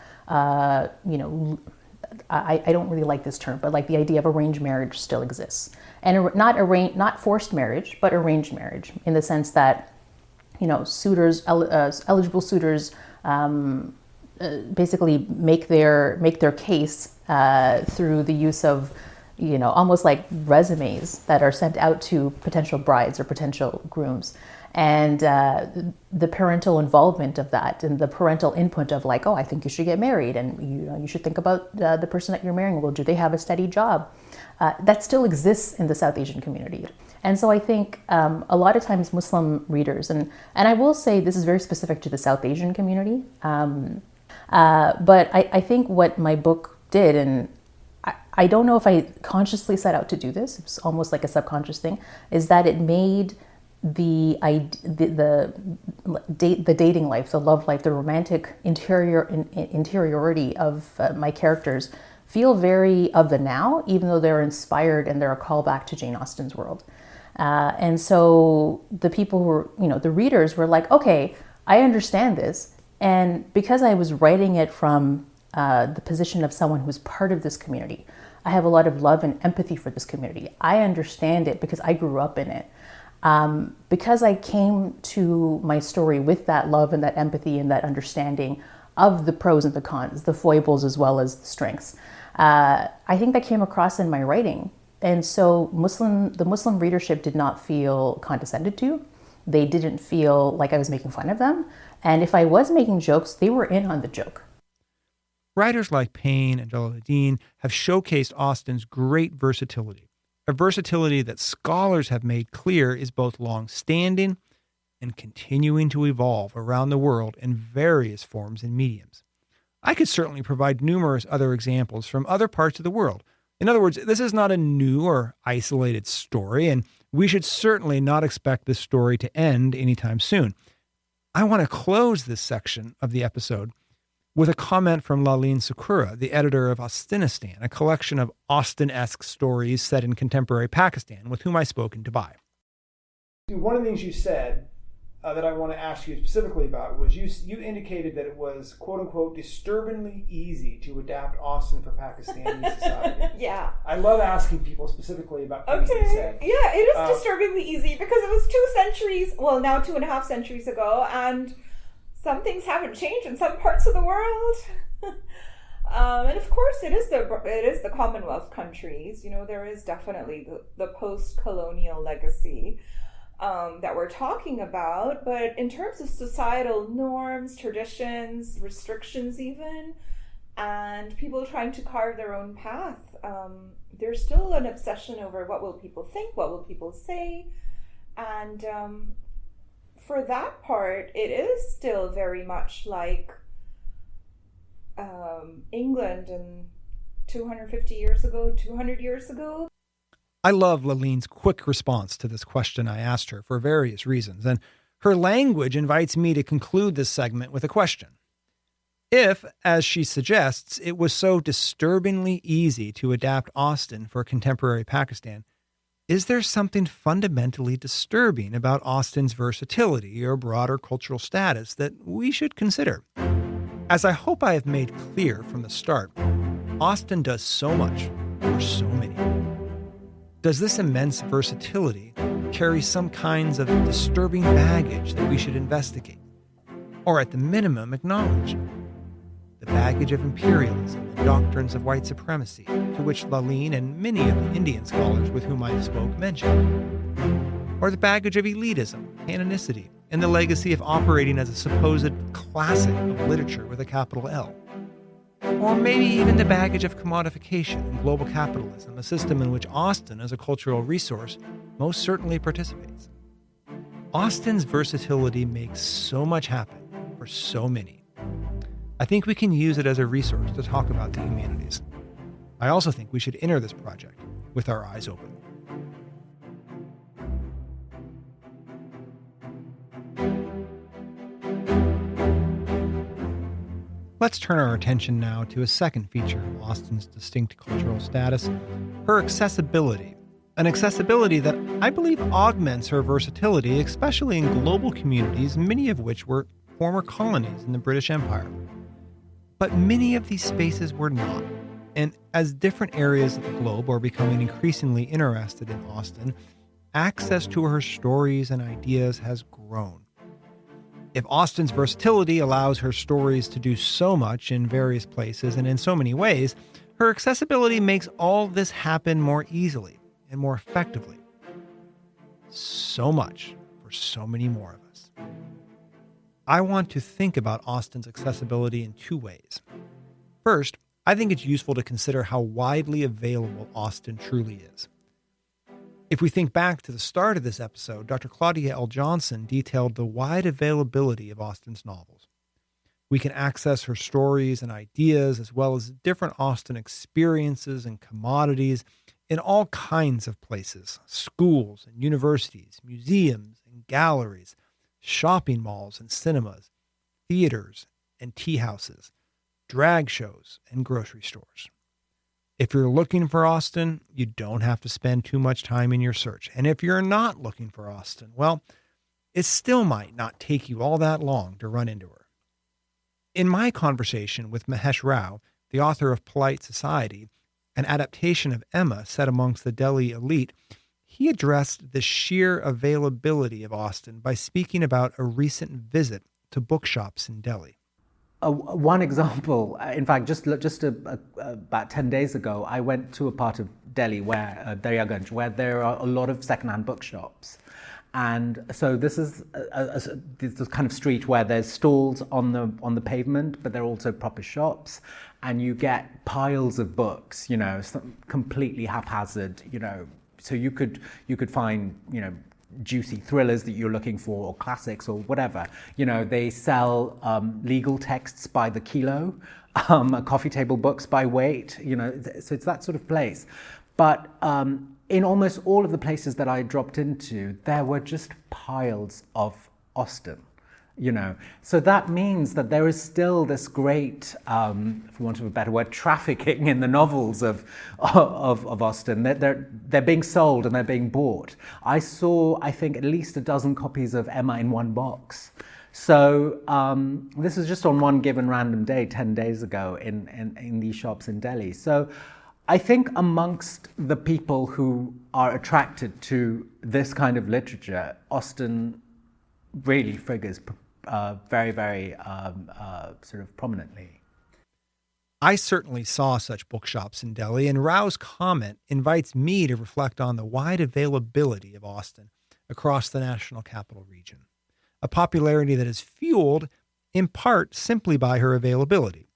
you know, I don't really like this term, but like the idea of arranged marriage still exists. And not forced marriage, but arranged marriage, in the sense that, you know, suitors, eligible suitors, basically make their case through the use of, you know, almost like resumes that are sent out to potential brides or potential grooms. And the parental involvement of that, and the parental input of like, oh, I think you should get married, and you should think about the person that you're marrying. Well, do they have a steady job? That still exists in the South Asian community. And so I think a lot of times Muslim readers, and I will say this is very specific to the South Asian community, but I think what my book did, and I don't know if I consciously set out to do this, it's almost like a subconscious thing, is that it made the dating life, the love life, the romantic interiority of my characters feel very of the now, even though they're inspired and they're a callback to Jane Austen's world. And so the people who were, you know, the readers were like, okay, I understand this. And because I was writing it from the position of someone who's part of this community, I have a lot of love and empathy for this community. I understand it because I grew up in it. Because I came to my story with that love and that empathy and that understanding of the pros and the cons, the foibles as well as the strengths, I think that came across in my writing. And so the Muslim readership did not feel condescended to. They didn't feel like I was making fun of them. And if I was making jokes, they were in on the joke. Writers like Payne and Jalaluddin have showcased Austen's great versatility, a versatility that scholars have made clear is both long-standing and continuing to evolve around the world in various forms and mediums. I could certainly provide numerous other examples from other parts of the world, In other words, this is not a new or isolated story, and we should certainly not expect this story to end anytime soon. I want to close this section of the episode with a comment from Laaleen Sukhera, the editor of Austenistan, a collection of Austen-esque stories set in contemporary Pakistan, with whom I spoke in Dubai. One of the things you said that I want to ask you specifically about was you indicated that it was, quote unquote, disturbingly easy to adapt Austen for Pakistani society. Yeah. I love asking people specifically about things they said. Yeah, it is disturbingly easy because it was 2.5 centuries ago, and some things haven't changed in some parts of the world. And of course, it is the Commonwealth countries. You know, there is definitely the post-colonial legacy that we're talking about, but in terms of societal norms, traditions, restrictions even, and people trying to carve their own path, there's still an obsession over what will people think, what will people say, and for that part, it is still very much like England in 250 years ago, 200 years ago. I love Laleen's quick response to this question I asked her for various reasons, and her language invites me to conclude this segment with a question. If, as she suggests, it was so disturbingly easy to adapt Austen for contemporary Pakistan, is there something fundamentally disturbing about Austen's versatility or broader cultural status that we should consider? As I hope I have made clear from the start, Austen does so much for so many. Does this immense versatility carry some kinds of disturbing baggage that we should investigate, or at the minimum acknowledge? The baggage of imperialism and doctrines of white supremacy, to which Laaleen and many of the Indian scholars with whom I spoke mentioned, or the baggage of elitism, canonicity, and the legacy of operating as a supposed classic of literature with a capital L. Or maybe even the baggage of commodification and global capitalism, a system in which Austen, as a cultural resource, most certainly participates. Austen's versatility makes so much happen for so many. I think we can use it as a resource to talk about the humanities. I also think we should enter this project with our eyes open. Let's turn our attention now to a second feature of Austen's distinct cultural status, her accessibility. An accessibility that I believe augments her versatility, especially in global communities, many of which were former colonies in the British Empire. But many of these spaces were not. And as different areas of the globe are becoming increasingly interested in Austen, access to her stories and ideas has grown. If Austen's versatility allows her stories to do so much in various places and in so many ways, her accessibility makes all this happen more easily and more effectively. So much for so many more of us. I want to think about Austen's accessibility in two ways. First, I think it's useful to consider how widely available Austen truly is. If we think back to the start of this episode, Dr. Claudia L. Johnson detailed the wide availability of Austen's novels. We can access her stories and ideas, as well as different Austen experiences and commodities in all kinds of places: schools and universities, museums and galleries, shopping malls and cinemas, theaters and tea houses, drag shows and grocery stores. If you're looking for Austen, you don't have to spend too much time in your search. And if you're not looking for Austen, well, it still might not take you all that long to run into her. In my conversation with Mahesh Rao, the author of Polite Society, an adaptation of Emma set amongst the Delhi elite, he addressed the sheer availability of Austen by speaking about a recent visit to bookshops in Delhi. One example, in fact, just about 10 days ago, I went to a part of Delhi where Daryaganj, where there are a lot of secondhand bookshops. And so this is this kind of street where there's stalls on the pavement, but there are also proper shops, and you get piles of books, completely haphazard, So you could find, juicy thrillers that you're looking for, or classics, or whatever. They sell legal texts by the kilo, coffee table books by weight. So it's that sort of place. But in almost all of the places that I dropped into, there were just piles of Austen. So that means that there is still this great, for want of a better word, trafficking in the novels of Austen. They're being sold and they're being bought. I saw, I think, at least a dozen copies of Emma in one box. So this was just on one given random day, 10 days ago, in these shops in Delhi. So I think amongst the people who are attracted to this kind of literature, Austen really figures very, very sort of prominently. I certainly saw such bookshops in Delhi, and Rao's comment invites me to reflect on the wide availability of Austen across the National Capital Region, a popularity that is fueled in part simply by her availability.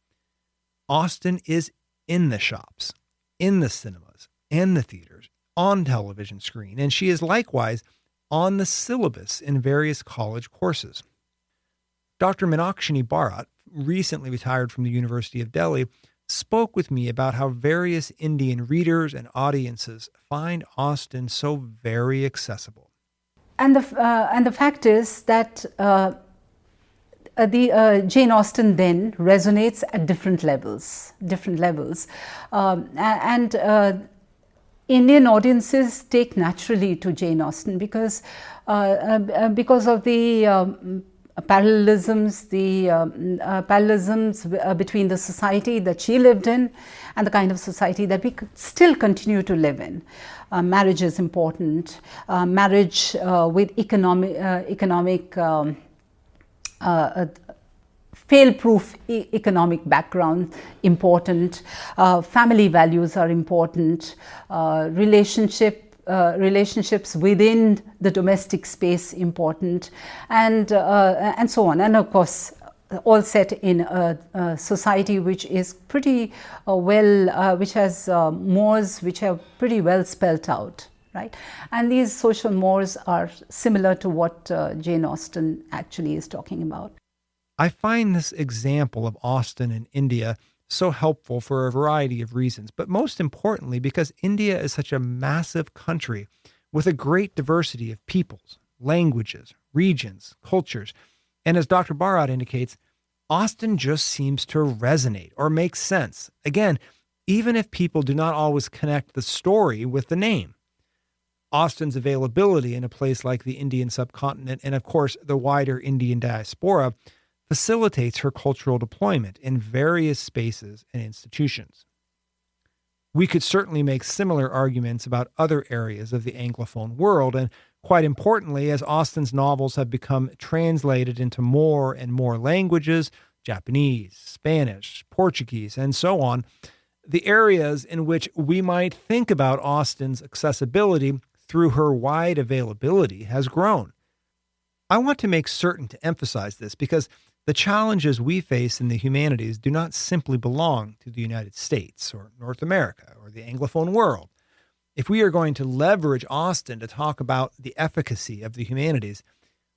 Austen is in the shops, in the cinemas, in the theaters, on television screen, and she is likewise on the syllabus in various college courses. Dr. Meenakshi Bharat, recently retired from the University of Delhi, spoke with me about how various Indian readers and audiences find Austen so very accessible. And the fact is that the Jane Austen then resonates at different levels. Indian audiences take naturally to Jane Austen because of the parallelisms between the society that she lived in and the kind of society that we still continue to live in. Marriage is important. Marriage with economic fail-proof economic background important. Family values are important. Relationships within the domestic space important, and so on. And of course, all set in a society which is pretty which has mores which are pretty well spelt out, right? And these social mores are similar to what Jane Austen actually is talking about. I find this example of Austen in India so helpful for a variety of reasons, but most importantly because India is such a massive country with a great diversity of peoples, languages, regions, cultures. And as Dr. Bharat indicates, Austen just seems to resonate or make sense. Again, even if people do not always connect the story with the name. Austen's availability in a place like the Indian subcontinent and, of course, the wider Indian diaspora facilitates her cultural deployment in various spaces and institutions. We could certainly make similar arguments about other areas of the Anglophone world, and quite importantly, as Austen's novels have become translated into more and more languages, Japanese, Spanish, Portuguese, and so on, the areas in which we might think about Austen's accessibility through her wide availability has grown. I want to make certain to emphasize this because the challenges we face in the humanities do not simply belong to the United States or North America or the Anglophone world. If we are going to leverage Austen to talk about the efficacy of the humanities,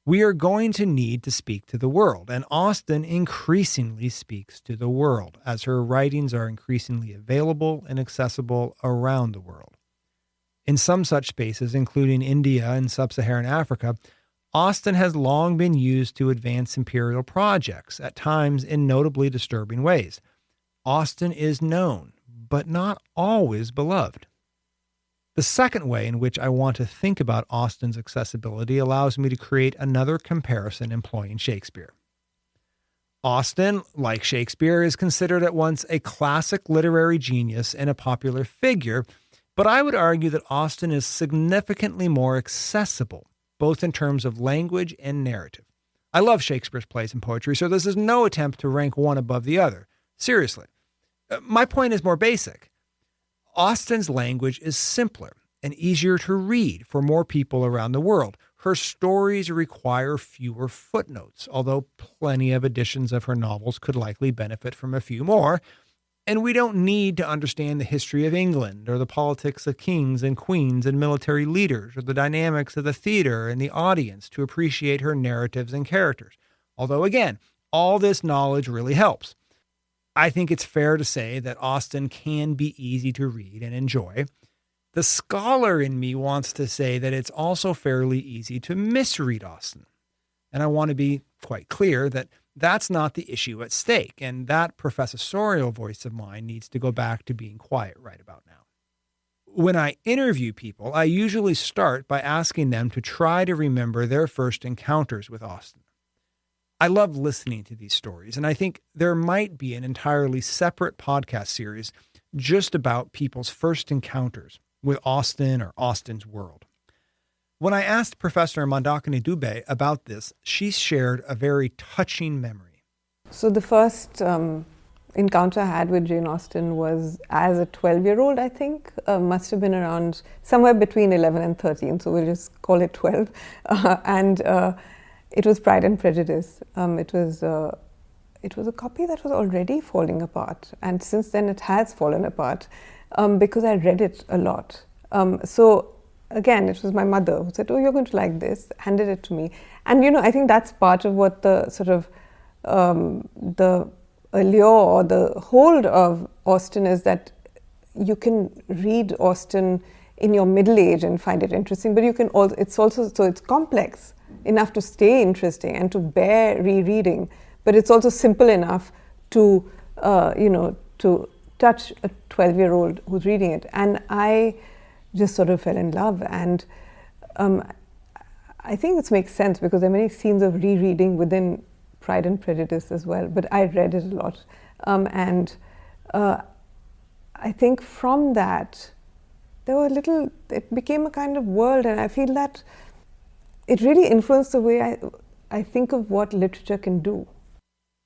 we are going to need to speak to the world, and Austen increasingly speaks to the world as her writings are increasingly available and accessible around the world. In some such spaces, including India and sub-Saharan Africa, Austen has long been used to advance imperial projects, at times in notably disturbing ways. Austen is known, but not always beloved. The second way in which I want to think about Austen's accessibility allows me to create another comparison employing Shakespeare. Austen, like Shakespeare, is considered at once a classic literary genius and a popular figure, but I would argue that Austen is significantly more accessible, both in terms of language and narrative. I love Shakespeare's plays and poetry, so this is no attempt to rank one above the other. Seriously. My point is more basic. Austen's language is simpler and easier to read for more people around the world. Her stories require fewer footnotes, although plenty of editions of her novels could likely benefit from a few more. And we don't need to understand the history of England or the politics of kings and queens and military leaders or the dynamics of the theater and the audience to appreciate her narratives and characters. Although, again, all this knowledge really helps. I think it's fair to say that Austen can be easy to read and enjoy. The scholar in me wants to say that it's also fairly easy to misread Austen. And I want to be quite clear that that's not the issue at stake, and that professorial voice of mine needs to go back to being quiet right about now. When I interview people, I usually start by asking them to try to remember their first encounters with Austen. I love listening to these stories, and I think there might be an entirely separate podcast series just about people's first encounters with Austen or Austen's world. When I asked Professor Mandakini Dubey about this, she shared a very touching memory. So the first encounter I had with Jane Austen was as a 12-year-old, I think. Must have been around somewhere between 11 and 13, so we'll just call it 12. It was Pride and Prejudice. It was a copy that was already falling apart, and since then it has fallen apart because I read it a lot. So again, it was my mother who said, "Oh, you're going to like this," handed it to me. And, I think that's part of what the sort of the allure or the hold of Austen is, that you can read Austen in your middle age and find it interesting, but you can also, it's complex enough to stay interesting and to bear rereading, but it's also simple enough to, to touch a 12-year-old who's reading it. And I just sort of fell in love, and I think this makes sense because there are many scenes of rereading within Pride and Prejudice as well, but I read it a lot, and I think from that it became a kind of world, and I feel that it really influenced the way I think of what literature can do.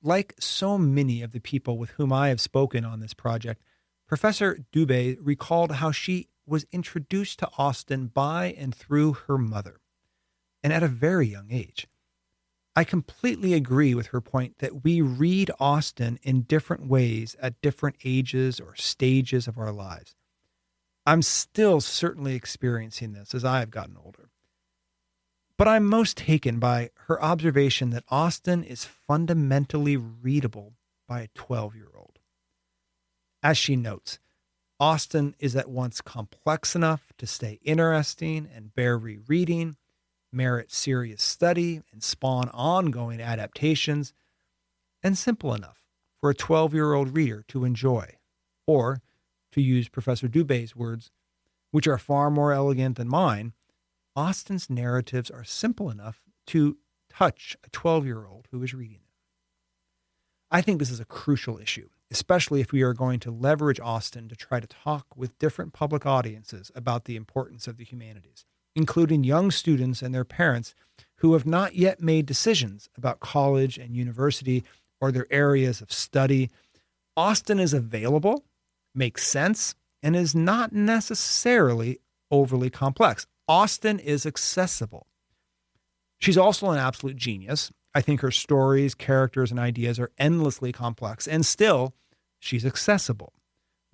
Like so many of the people with whom I have spoken on this project, Professor Dubey recalled how she was introduced to Austen by and through her mother, and at a very young age. I completely agree with her point that we read Austen in different ways at different ages or stages of our lives. I'm still certainly experiencing this as I have gotten older. But I'm most taken by her observation that Austen is fundamentally readable by a 12-year-old. As she notes, Austen is at once complex enough to stay interesting and bear rereading, merit serious study, and spawn ongoing adaptations, and simple enough for a 12-year-old reader to enjoy, or, to use Professor Dubey's words, which are far more elegant than mine, Austen's narratives are simple enough to touch a 12-year-old who is reading them. I think this is a crucial issue, especially if we are going to leverage Austen to try to talk with different public audiences about the importance of the humanities, including young students and their parents who have not yet made decisions about college and university or their areas of study. Austen is available, makes sense, and is not necessarily overly complex. Austen is accessible. She's also an absolute genius. I think her stories, characters, and ideas are endlessly complex, and still, she's accessible.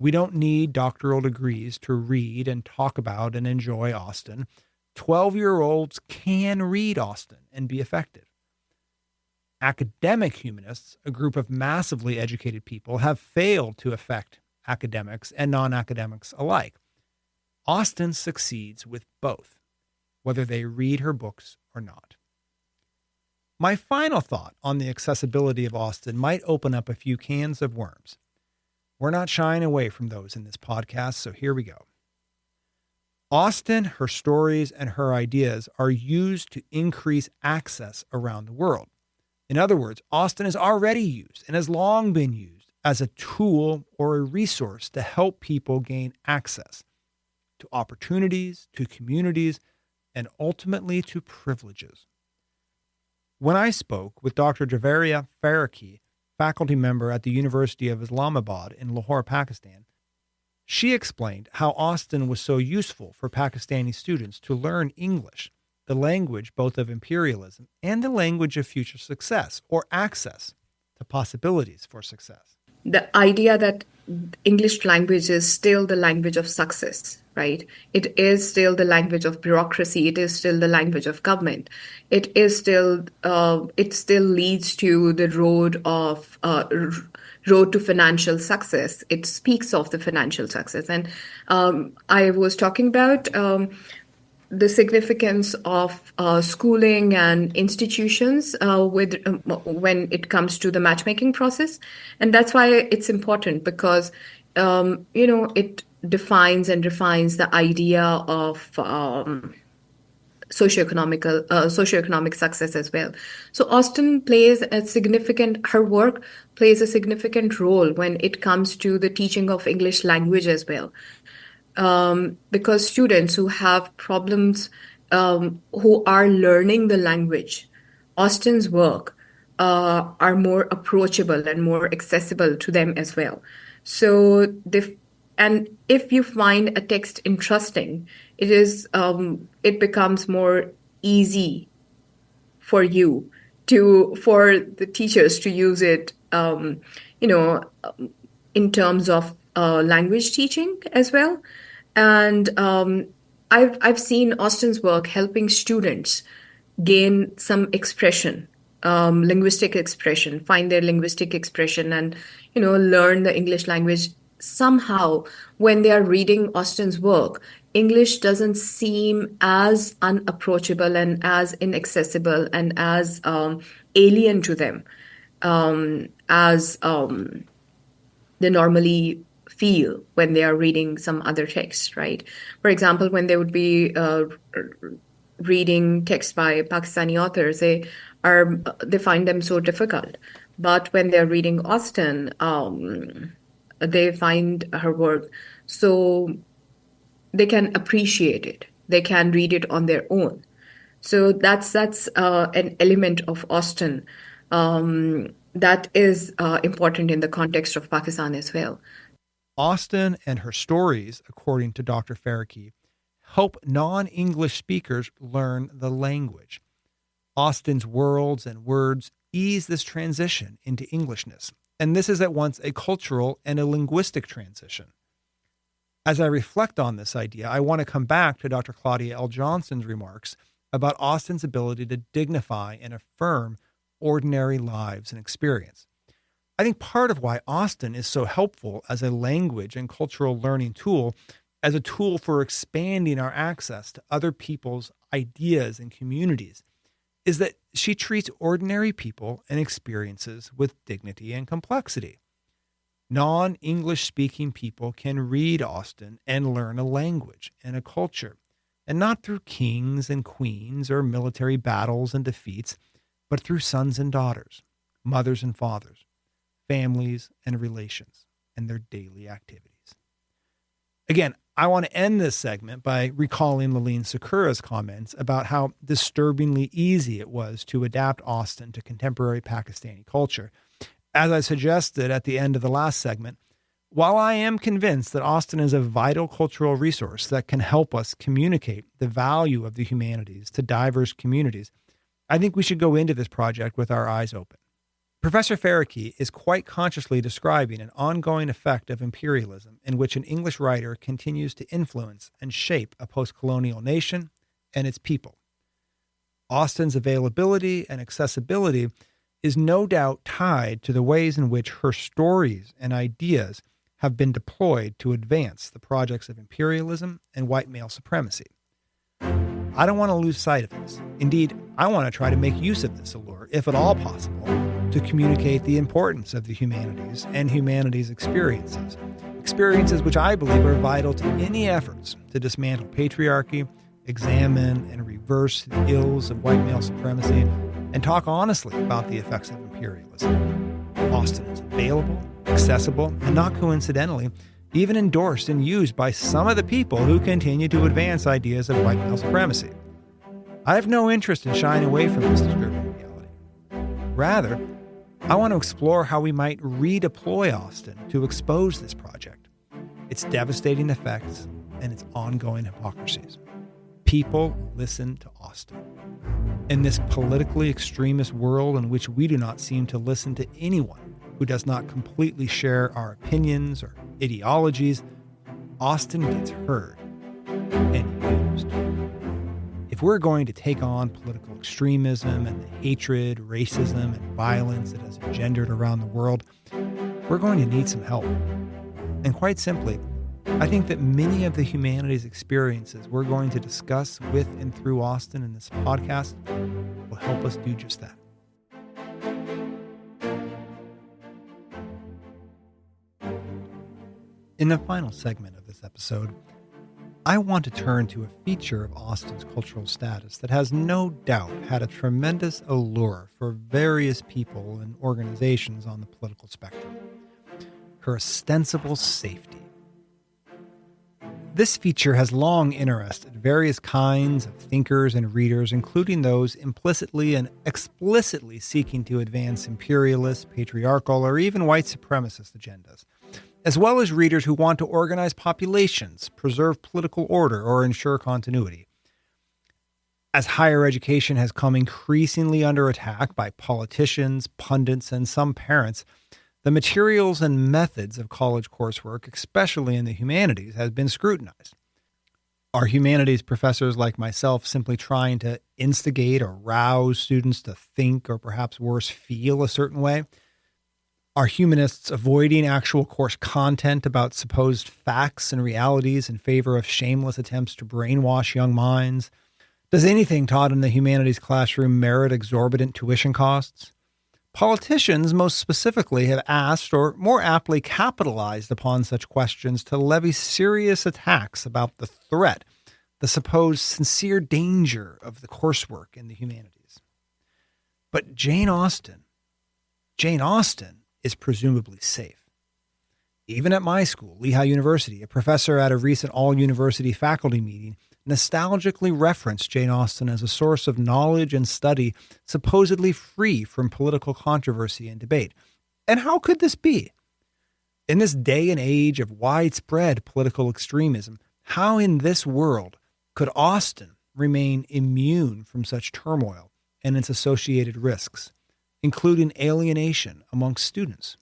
We don't need doctoral degrees to read and talk about and enjoy Austen. 12-year-olds can read Austen and be effective. Academic humanists, a group of massively educated people, have failed to affect academics and non-academics alike. Austen succeeds with both, whether they read her books or not. My final thought on the accessibility of Austen might open up a few cans of worms. We're not shying away from those in this podcast, so here we go. Austen, her stories, and her ideas are used to increase access around the world. In other words, Austen is already used and has long been used as a tool or a resource to help people gain access to opportunities, to communities, and ultimately to privileges. When I spoke with Dr. Javaria Farooqui, faculty member at the University of Islamabad in Lahore, Pakistan, she explained how Austen was so useful for Pakistani students to learn English, the language both of imperialism and the language of future success or access to possibilities for success. the idea that English language is still the language of success, right? It is still the language of bureaucracy. It is still the language of government. It is still, it still leads to the road to financial success. It speaks of the financial success. And I was talking about the significance of schooling and institutions when it comes to the matchmaking process. And that's why it's important, because, it defines and refines the idea of socioeconomic success as well. So Austen her work plays a significant role when it comes to the teaching of English language as well. Because students who have problems, who are learning the language, Austen's work are more approachable and more accessible to them as well. So, and if you find a text interesting, it becomes more easy for the teachers to use it, in terms of language teaching as well. And I've seen Austen's work helping students gain some expression, linguistic expression, find their linguistic expression, and learn the English language. Somehow, when they are reading Austen's work, English doesn't seem as unapproachable and as inaccessible and as alien to them as they normally feel when they are reading some other text, right? For example, when they would be reading texts by Pakistani authors, they find them so difficult. But when they're reading Austen, they find her work so they can appreciate it. They can read it on their own. So that's an element of Austen that is important in the context of Pakistan as well. Austen and her stories, according to Dr. Farooqui, help non-English speakers learn the language. Austen's worlds and words ease this transition into Englishness, and this is at once a cultural and a linguistic transition. As I reflect on this idea, I want to come back to Dr. Claudia L. Johnson's remarks about Austen's ability to dignify and affirm ordinary lives and experience. I think part of why Austen is so helpful as a language and cultural learning tool, as a tool for expanding our access to other people's ideas and communities, is that she treats ordinary people and experiences with dignity and complexity. Non-English speaking people can read Austen and learn a language and a culture, and not through kings and queens or military battles and defeats, but through sons and daughters, mothers and fathers, families and relations, and their daily activities. Again, I want to end this segment by recalling Laaleen Sukhera's comments about how disturbingly easy it was to adapt Austen to contemporary Pakistani culture. As I suggested at the end of the last segment, while I am convinced that Austen is a vital cultural resource that can help us communicate the value of the humanities to diverse communities, I think we should go into this project with our eyes open. Professor Farooqui is quite consciously describing an ongoing effect of imperialism in which an English writer continues to influence and shape a post-colonial nation and its people. Austen's availability and accessibility is no doubt tied to the ways in which her stories and ideas have been deployed to advance the projects of imperialism and white male supremacy. I don't want to lose sight of this. Indeed, I want to try to make use of this allure, if at all possible, to communicate the importance of the humanities and humanities experiences which I believe are vital to any efforts to dismantle patriarchy, examine and reverse the ills of white male supremacy, and talk honestly about the effects of imperialism. Austen is available, accessible, and not coincidentally, even endorsed and used by some of the people who continue to advance ideas of white male supremacy. I have no interest in shying away from this disturbing reality. Rather, I want to explore how we might redeploy Austen to expose this project, its devastating effects, and its ongoing hypocrisies. People listen to Austen. In this politically extremist world in which we do not seem to listen to anyone who does not completely share our opinions or ideologies, Austen gets heard and used. If we're going to take on political extremism and the hatred, racism, and violence it has engendered around the world, we're going to need some help. And quite simply, I think that many of the humanities experiences we're going to discuss with and through Austen in this podcast will help us do just that. In the final segment of this episode, I want to turn to a feature of Austen's cultural status that has no doubt had a tremendous allure for various people and organizations on the political spectrum: her ostensible safety. This feature has long interested various kinds of thinkers and readers, including those implicitly and explicitly seeking to advance imperialist, patriarchal, or even white supremacist agendas, as well as readers who want to organize populations, preserve political order, or ensure continuity. As higher education has come increasingly under attack by politicians, pundits, and some parents, the materials and methods of college coursework, especially in the humanities, has been scrutinized. Are humanities professors like myself simply trying to instigate or rouse students to think, or perhaps worse, feel a certain way? Are humanists avoiding actual course content about supposed facts and realities in favor of shameless attempts to brainwash young minds? Does anything taught in the humanities classroom merit exorbitant tuition costs? Politicians, most specifically, have asked, or more aptly capitalized upon such questions to levy serious attacks about the threat, the supposed sincere danger of the coursework in the humanities. But Jane Austen is presumably safe. Even at my school, Lehigh University, a professor at a recent all-university faculty meeting nostalgically referenced Jane Austen as a source of knowledge and study supposedly free from political controversy and debate. And how could this be? In this day and age of widespread political extremism, how in this world could Austen remain immune from such turmoil and its associated risks, including alienation amongst students?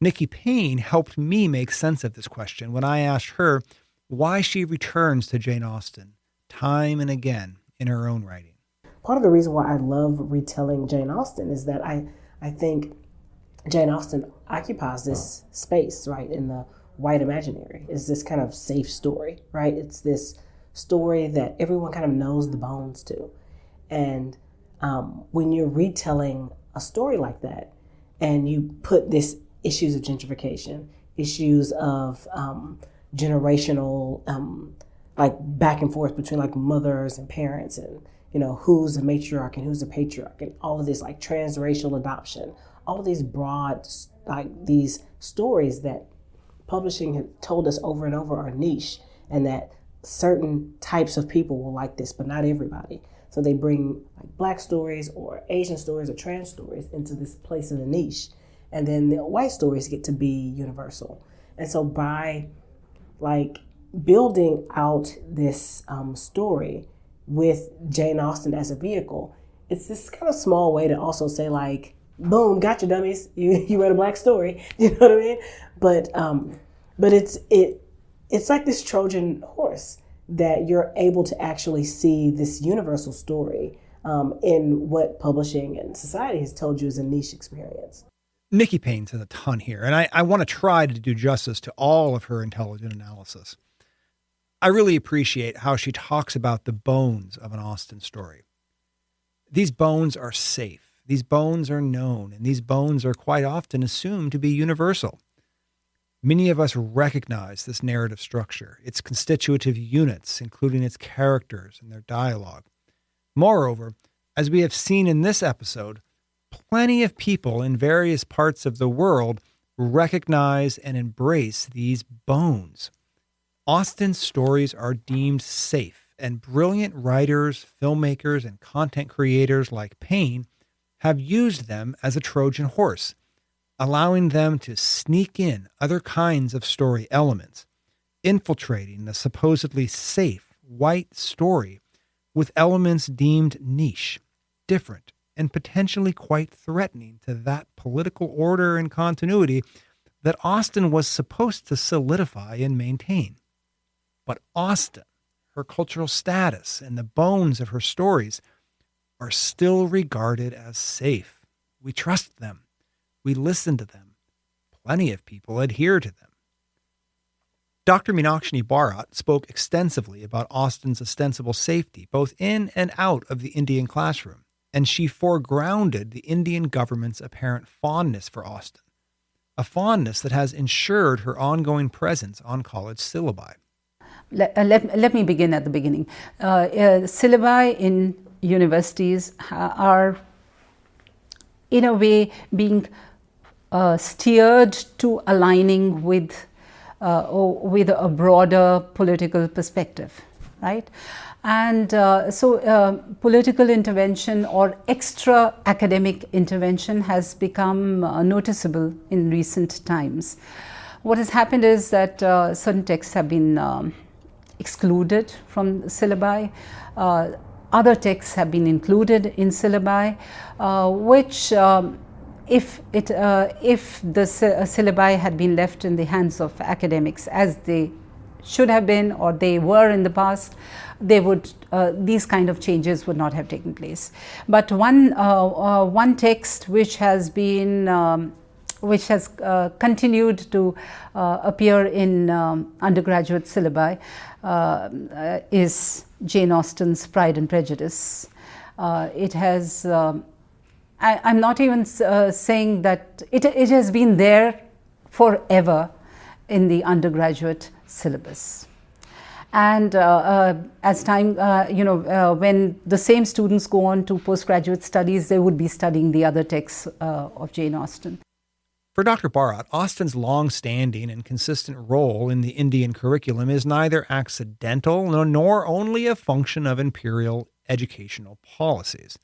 Nikki Payne helped me make sense of this question when I asked her why she returns to Jane Austen time and again in her own writing. Part of the reason why I love retelling Jane Austen is that I think Jane Austen occupies this space, right, in the white imaginary. It's this kind of safe story, right? It's this story that everyone kind of knows the bones to. And when you're retelling a story like that, and you put this issues of gentrification, issues of generational, like back and forth between like mothers and parents, and who's a matriarch and who's a patriarch, and all of this like transracial adoption, all of these broad, like these stories that publishing has told us over and over are niche, and that certain types of people will like this, but not everybody. So they bring like Black stories or Asian stories or trans stories into this place of the niche, and then the white stories get to be universal. And so by like building out this story with Jane Austen as a vehicle, it's this kind of small way to also say like, boom, gotcha dummies, you read a Black story, you know what I mean? But it's like this Trojan horse that you're able to actually see this universal story in what publishing and society has told you is a niche experience. Nikki Payne says a ton here, and I want to try to do justice to all of her intelligent analysis. I really appreciate how she talks about the bones of an Austen story. These bones are safe, these bones are known, and these bones are quite often assumed to be universal. Many of us recognize this narrative structure, its constitutive units, including its characters and their dialogue. Moreover, as we have seen in this episode, plenty of people in various parts of the world recognize and embrace these bones. Austen's stories are deemed safe, and brilliant writers, filmmakers, and content creators like Payne have used them as a Trojan horse, allowing them to sneak in other kinds of story elements, infiltrating the supposedly safe white story with elements deemed niche, different, and potentially quite threatening to that political order and continuity that Austen was supposed to solidify and maintain. But Austen, her cultural status, and the bones of her stories are still regarded as safe. We trust them. We listen to them. Plenty of people adhere to them. Dr. Meenakshi Bharat spoke extensively about Austen's ostensible safety, both in and out of the Indian classroom, and she foregrounded the Indian government's apparent fondness for Austen, a fondness that has ensured her ongoing presence on college syllabi. Let me begin at the beginning. Syllabi in universities are, in a way, being steered to aligning with a broader political perspective, right? And so political intervention or extra academic intervention has become noticeable in recent times. What has happened is that certain texts have been excluded from syllabi. Other texts have been included in syllabi, which if the syllabi had been left in the hands of academics, as they should have been or they were in the past, they would these kind of changes would not have taken place. But one text which has been continued to appear in undergraduate syllabi is Jane Austen's Pride and Prejudice. It has I'm not even saying that it has been there forever in the undergraduate syllabus. And as time, when the same students go on to postgraduate studies, they would be studying the other texts of Jane Austen. For Dr. Bharat, Austen's long-standing and consistent role in the Indian curriculum is neither accidental nor only a function of imperial educational policies.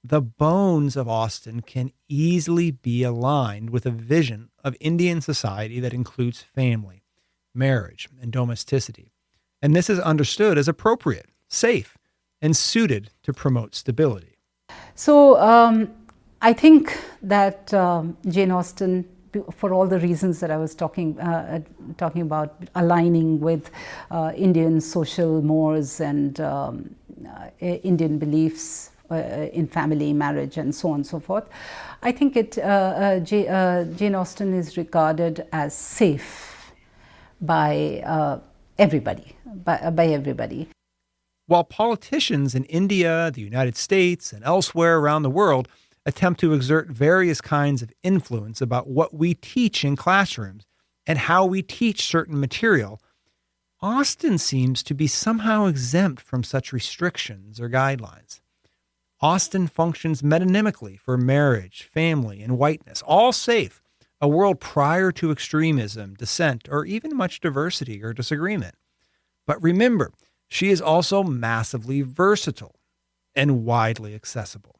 The bones of Austen can easily be aligned with a vision of Indian society that includes family, marriage, and domesticity. And this is understood as appropriate, safe, and suited to promote stability. So I think that Jane Austen, for all the reasons that I was talking about, aligning with Indian social mores and Indian beliefs in family, marriage, and so on and so forth, I think Jane Austen is regarded as safe by everybody. While politicians in India, the United States, and elsewhere around the world attempt to exert various kinds of influence about what we teach in classrooms and how we teach certain material, Austen seems to be somehow exempt from such restrictions or guidelines. Austen functions metonymically for marriage, family, and whiteness, all safe, a world prior to extremism, dissent, or even much diversity or disagreement. But remember, she is also massively versatile and widely accessible.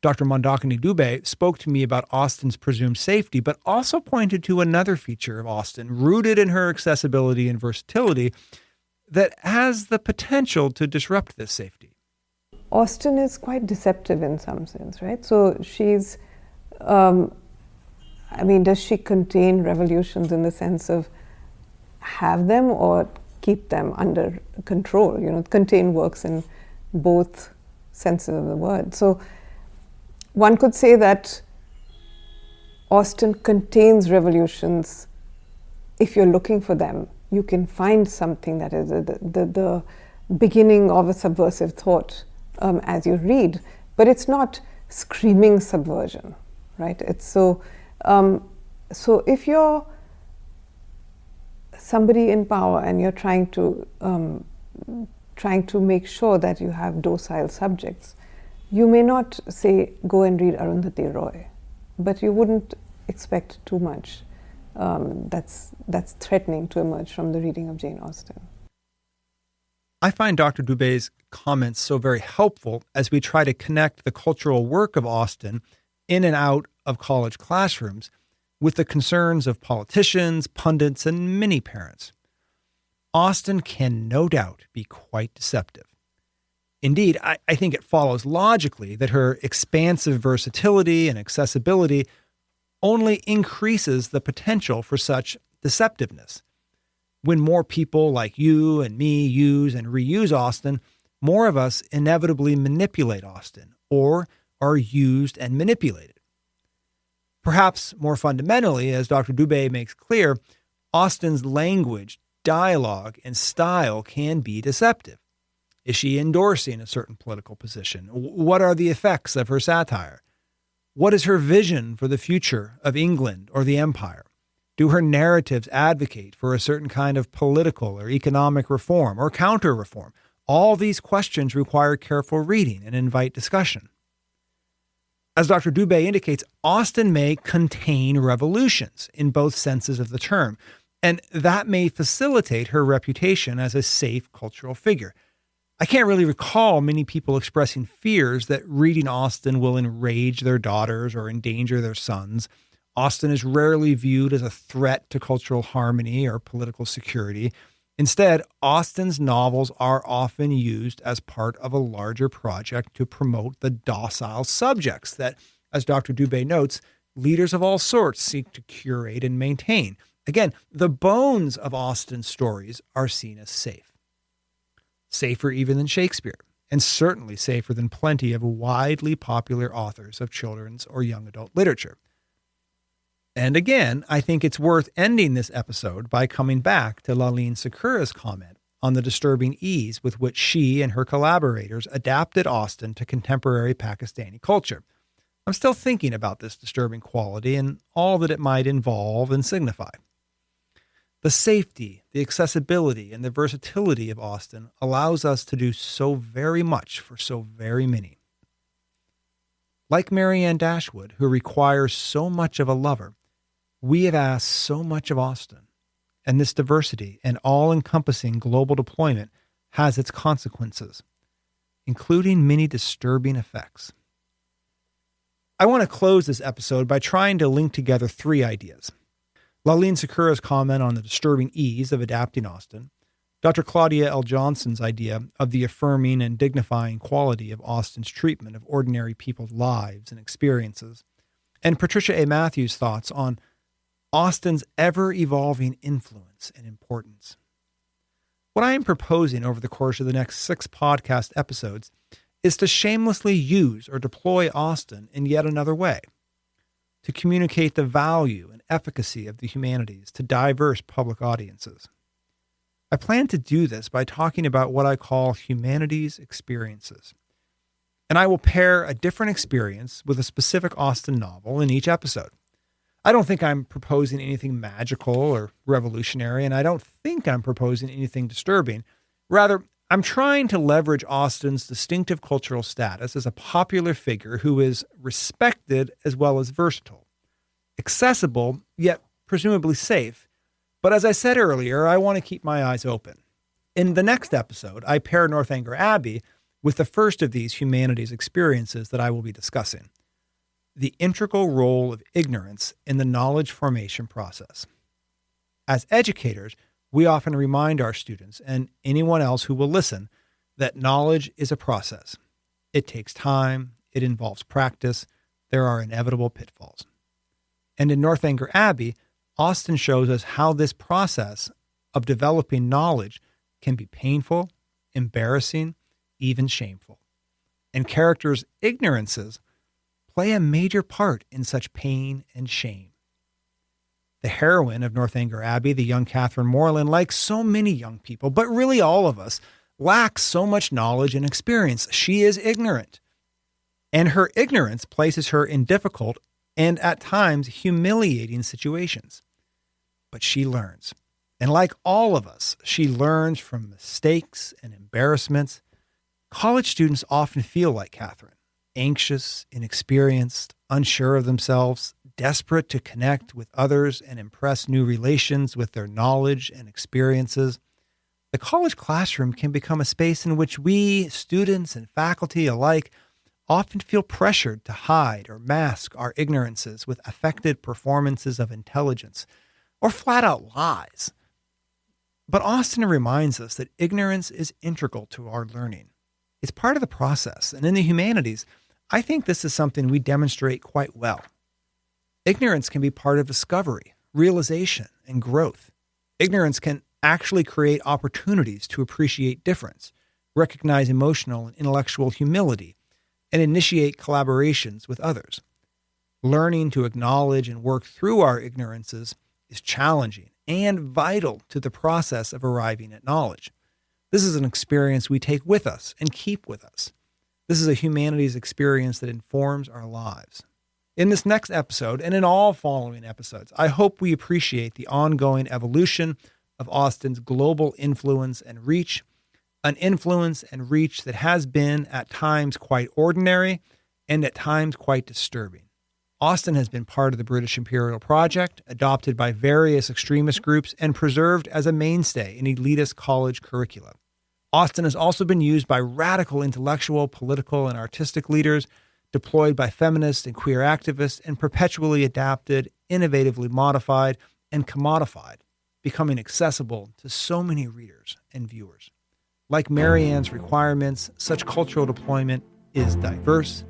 Dr. Mandakini Dubey spoke to me about Austen's presumed safety, but also pointed to another feature of Austen, rooted in her accessibility and versatility, that has the potential to disrupt this safety. Austen is quite deceptive in some sense, right? So she's, does she contain revolutions in the sense of have them or keep them under control? Contain works in both senses of the word. So one could say that Austen contains revolutions. If you're looking for them, you can find something that is the beginning of a subversive thought as you read, but it's not screaming subversion, right? It's so if you're somebody in power and you're trying to make sure that you have docile subjects, you may not say go and read Arundhati Roy, but you wouldn't expect too much that's threatening to emerge from the reading of Jane Austen. I find Dr. Dubey's comments so very helpful as we try to connect the cultural work of Austen in and out of college classrooms with the concerns of politicians, pundits, and many parents. Austen can no doubt be quite deceptive. Indeed, I think it follows logically that her expansive versatility and accessibility only increases the potential for such deceptiveness. When more people like you and me use and reuse Austen, more of us inevitably manipulate Austen or are used and manipulated. Perhaps more fundamentally, as Dr. Dubey makes clear, Austen's language, dialogue, and style can be deceptive. Is she endorsing a certain political position? What are the effects of her satire? What is her vision for the future of England or the empire? Do her narratives advocate for a certain kind of political or economic reform or counter-reform? All these questions require careful reading and invite discussion. As Dr. Dubey indicates, Austen may contain revolutions in both senses of the term, and that may facilitate her reputation as a safe cultural figure. I can't really recall many people expressing fears that reading Austen will enrage their daughters or endanger their sons. Austen is rarely viewed as a threat to cultural harmony or political security. Instead, Austen's novels are often used as part of a larger project to promote the docile subjects that, as Dr. Dubey notes, leaders of all sorts seek to curate and maintain. Again, the bones of Austen's stories are seen as safe. Safer even than Shakespeare, and certainly safer than plenty of widely popular authors of children's or young adult literature. And again, I think it's worth ending this episode by coming back to Laaleen Sukhera's comment on the disturbing ease with which she and her collaborators adapted Austen to contemporary Pakistani culture. I'm still thinking about this disturbing quality and all that it might involve and signify. The safety, the accessibility, and the versatility of Austen allows us to do so very much for so very many. Like Marianne Dashwood, who requires so much of a lover, we have asked so much of Austen, and this diversity and all-encompassing global deployment has its consequences, including many disturbing effects. I want to close this episode by trying to link together three ideas. Laaleen Sukhera's comment on the disturbing ease of adapting Austen, Dr. Claudia L. Johnson's idea of the affirming and dignifying quality of Austen's treatment of ordinary people's lives and experiences, and Patricia A. Matthews' thoughts on Austen's ever-evolving influence and importance. What I am proposing over the course of the next 6 podcast episodes is to shamelessly use or deploy Austen in yet another way, to communicate the value and efficacy of the humanities to diverse public audiences. I plan to do this by talking about what I call humanities experiences, and I will pair a different experience with a specific Austen novel in each episode. I don't think I'm proposing anything magical or revolutionary, and I don't think I'm proposing anything disturbing. Rather, I'm trying to leverage Austen's distinctive cultural status as a popular figure who is respected as well as versatile, accessible, yet presumably safe. But as I said earlier, I want to keep my eyes open. In the next episode, I pair Northanger Abbey with the first of these humanities experiences that I will be discussing, the integral role of ignorance in the knowledge formation process. As educators, we often remind our students and anyone else who will listen that knowledge is a process. It takes time, it involves practice, there are inevitable pitfalls. And in Northanger Abbey, Austen shows us how this process of developing knowledge can be painful, embarrassing, even shameful. And characters' ignorances play a major part in such pain and shame. The heroine of Northanger Abbey, the young Catherine Morland, like so many young people, but really all of us, lacks so much knowledge and experience. She is ignorant. And her ignorance places her in difficult and at times humiliating situations. But she learns. And like all of us, she learns from mistakes and embarrassments. College students often feel like Catherine, anxious, inexperienced, unsure of themselves, desperate to connect with others and impress new relations with their knowledge and experiences. The college classroom can become a space in which we, students and faculty alike, often feel pressured to hide or mask our ignorances with affected performances of intelligence or flat-out lies. But Austen reminds us that ignorance is integral to our learning. It's part of the process. And in the humanities, I think this is something we demonstrate quite well. Ignorance can be part of discovery, realization, and growth. Ignorance can actually create opportunities to appreciate difference, recognize emotional and intellectual humility, and initiate collaborations with others. Learning to acknowledge and work through our ignorances is challenging and vital to the process of arriving at knowledge. This is an experience we take with us and keep with us. This is a humanities experience that informs our lives. In this next episode, and in all following episodes, I hope we appreciate the ongoing evolution of Austen's global influence and reach, an influence and reach that has been at times quite ordinary and at times quite disturbing. Austen has been part of the British Imperial Project, adopted by various extremist groups, and preserved as a mainstay in elitist college curricula. Austen has also been used by radical intellectual, political, and artistic leaders, deployed by feminists and queer activists, and perpetually adapted, innovatively modified, and commodified, becoming accessible to so many readers and viewers. Like Marianne's requirements, such cultural deployment is diverse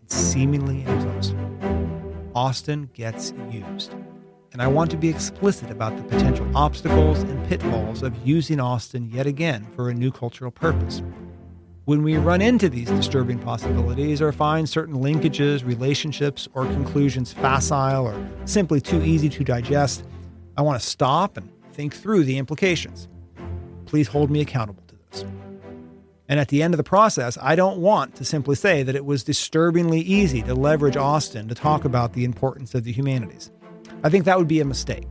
and seemingly inexhaustible. Austen gets used. And I want to be explicit about the potential obstacles and pitfalls of using Austen yet again for a new cultural purpose. When we run into these disturbing possibilities or find certain linkages, relationships, or conclusions facile or simply too easy to digest, I want to stop and think through the implications. Please hold me accountable to this. And at the end of the process, I don't want to simply say that it was disturbingly easy to leverage Austen to talk about the importance of the humanities. I think that would be a mistake.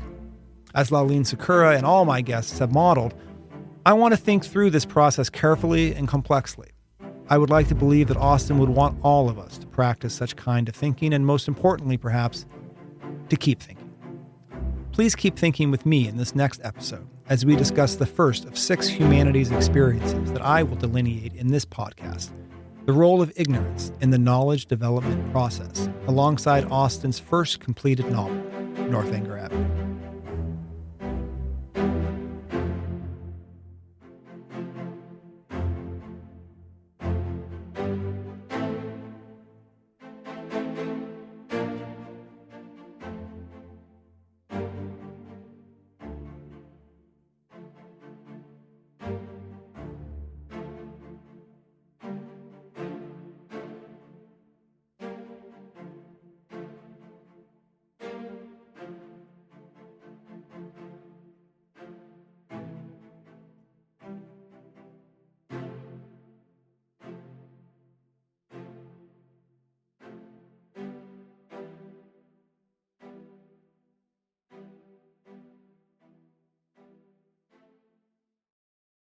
As Laaleen Sukhera and all my guests have modeled, I want to think through this process carefully and complexly. I would like to believe that Austen would want all of us to practice such kind of thinking, and most importantly, perhaps, to keep thinking. Please keep thinking with me in this next episode as we discuss the first of 6 humanities experiences that I will delineate in this podcast, the role of ignorance in the knowledge development process, alongside Austen's first completed novel, Northanger Abbey.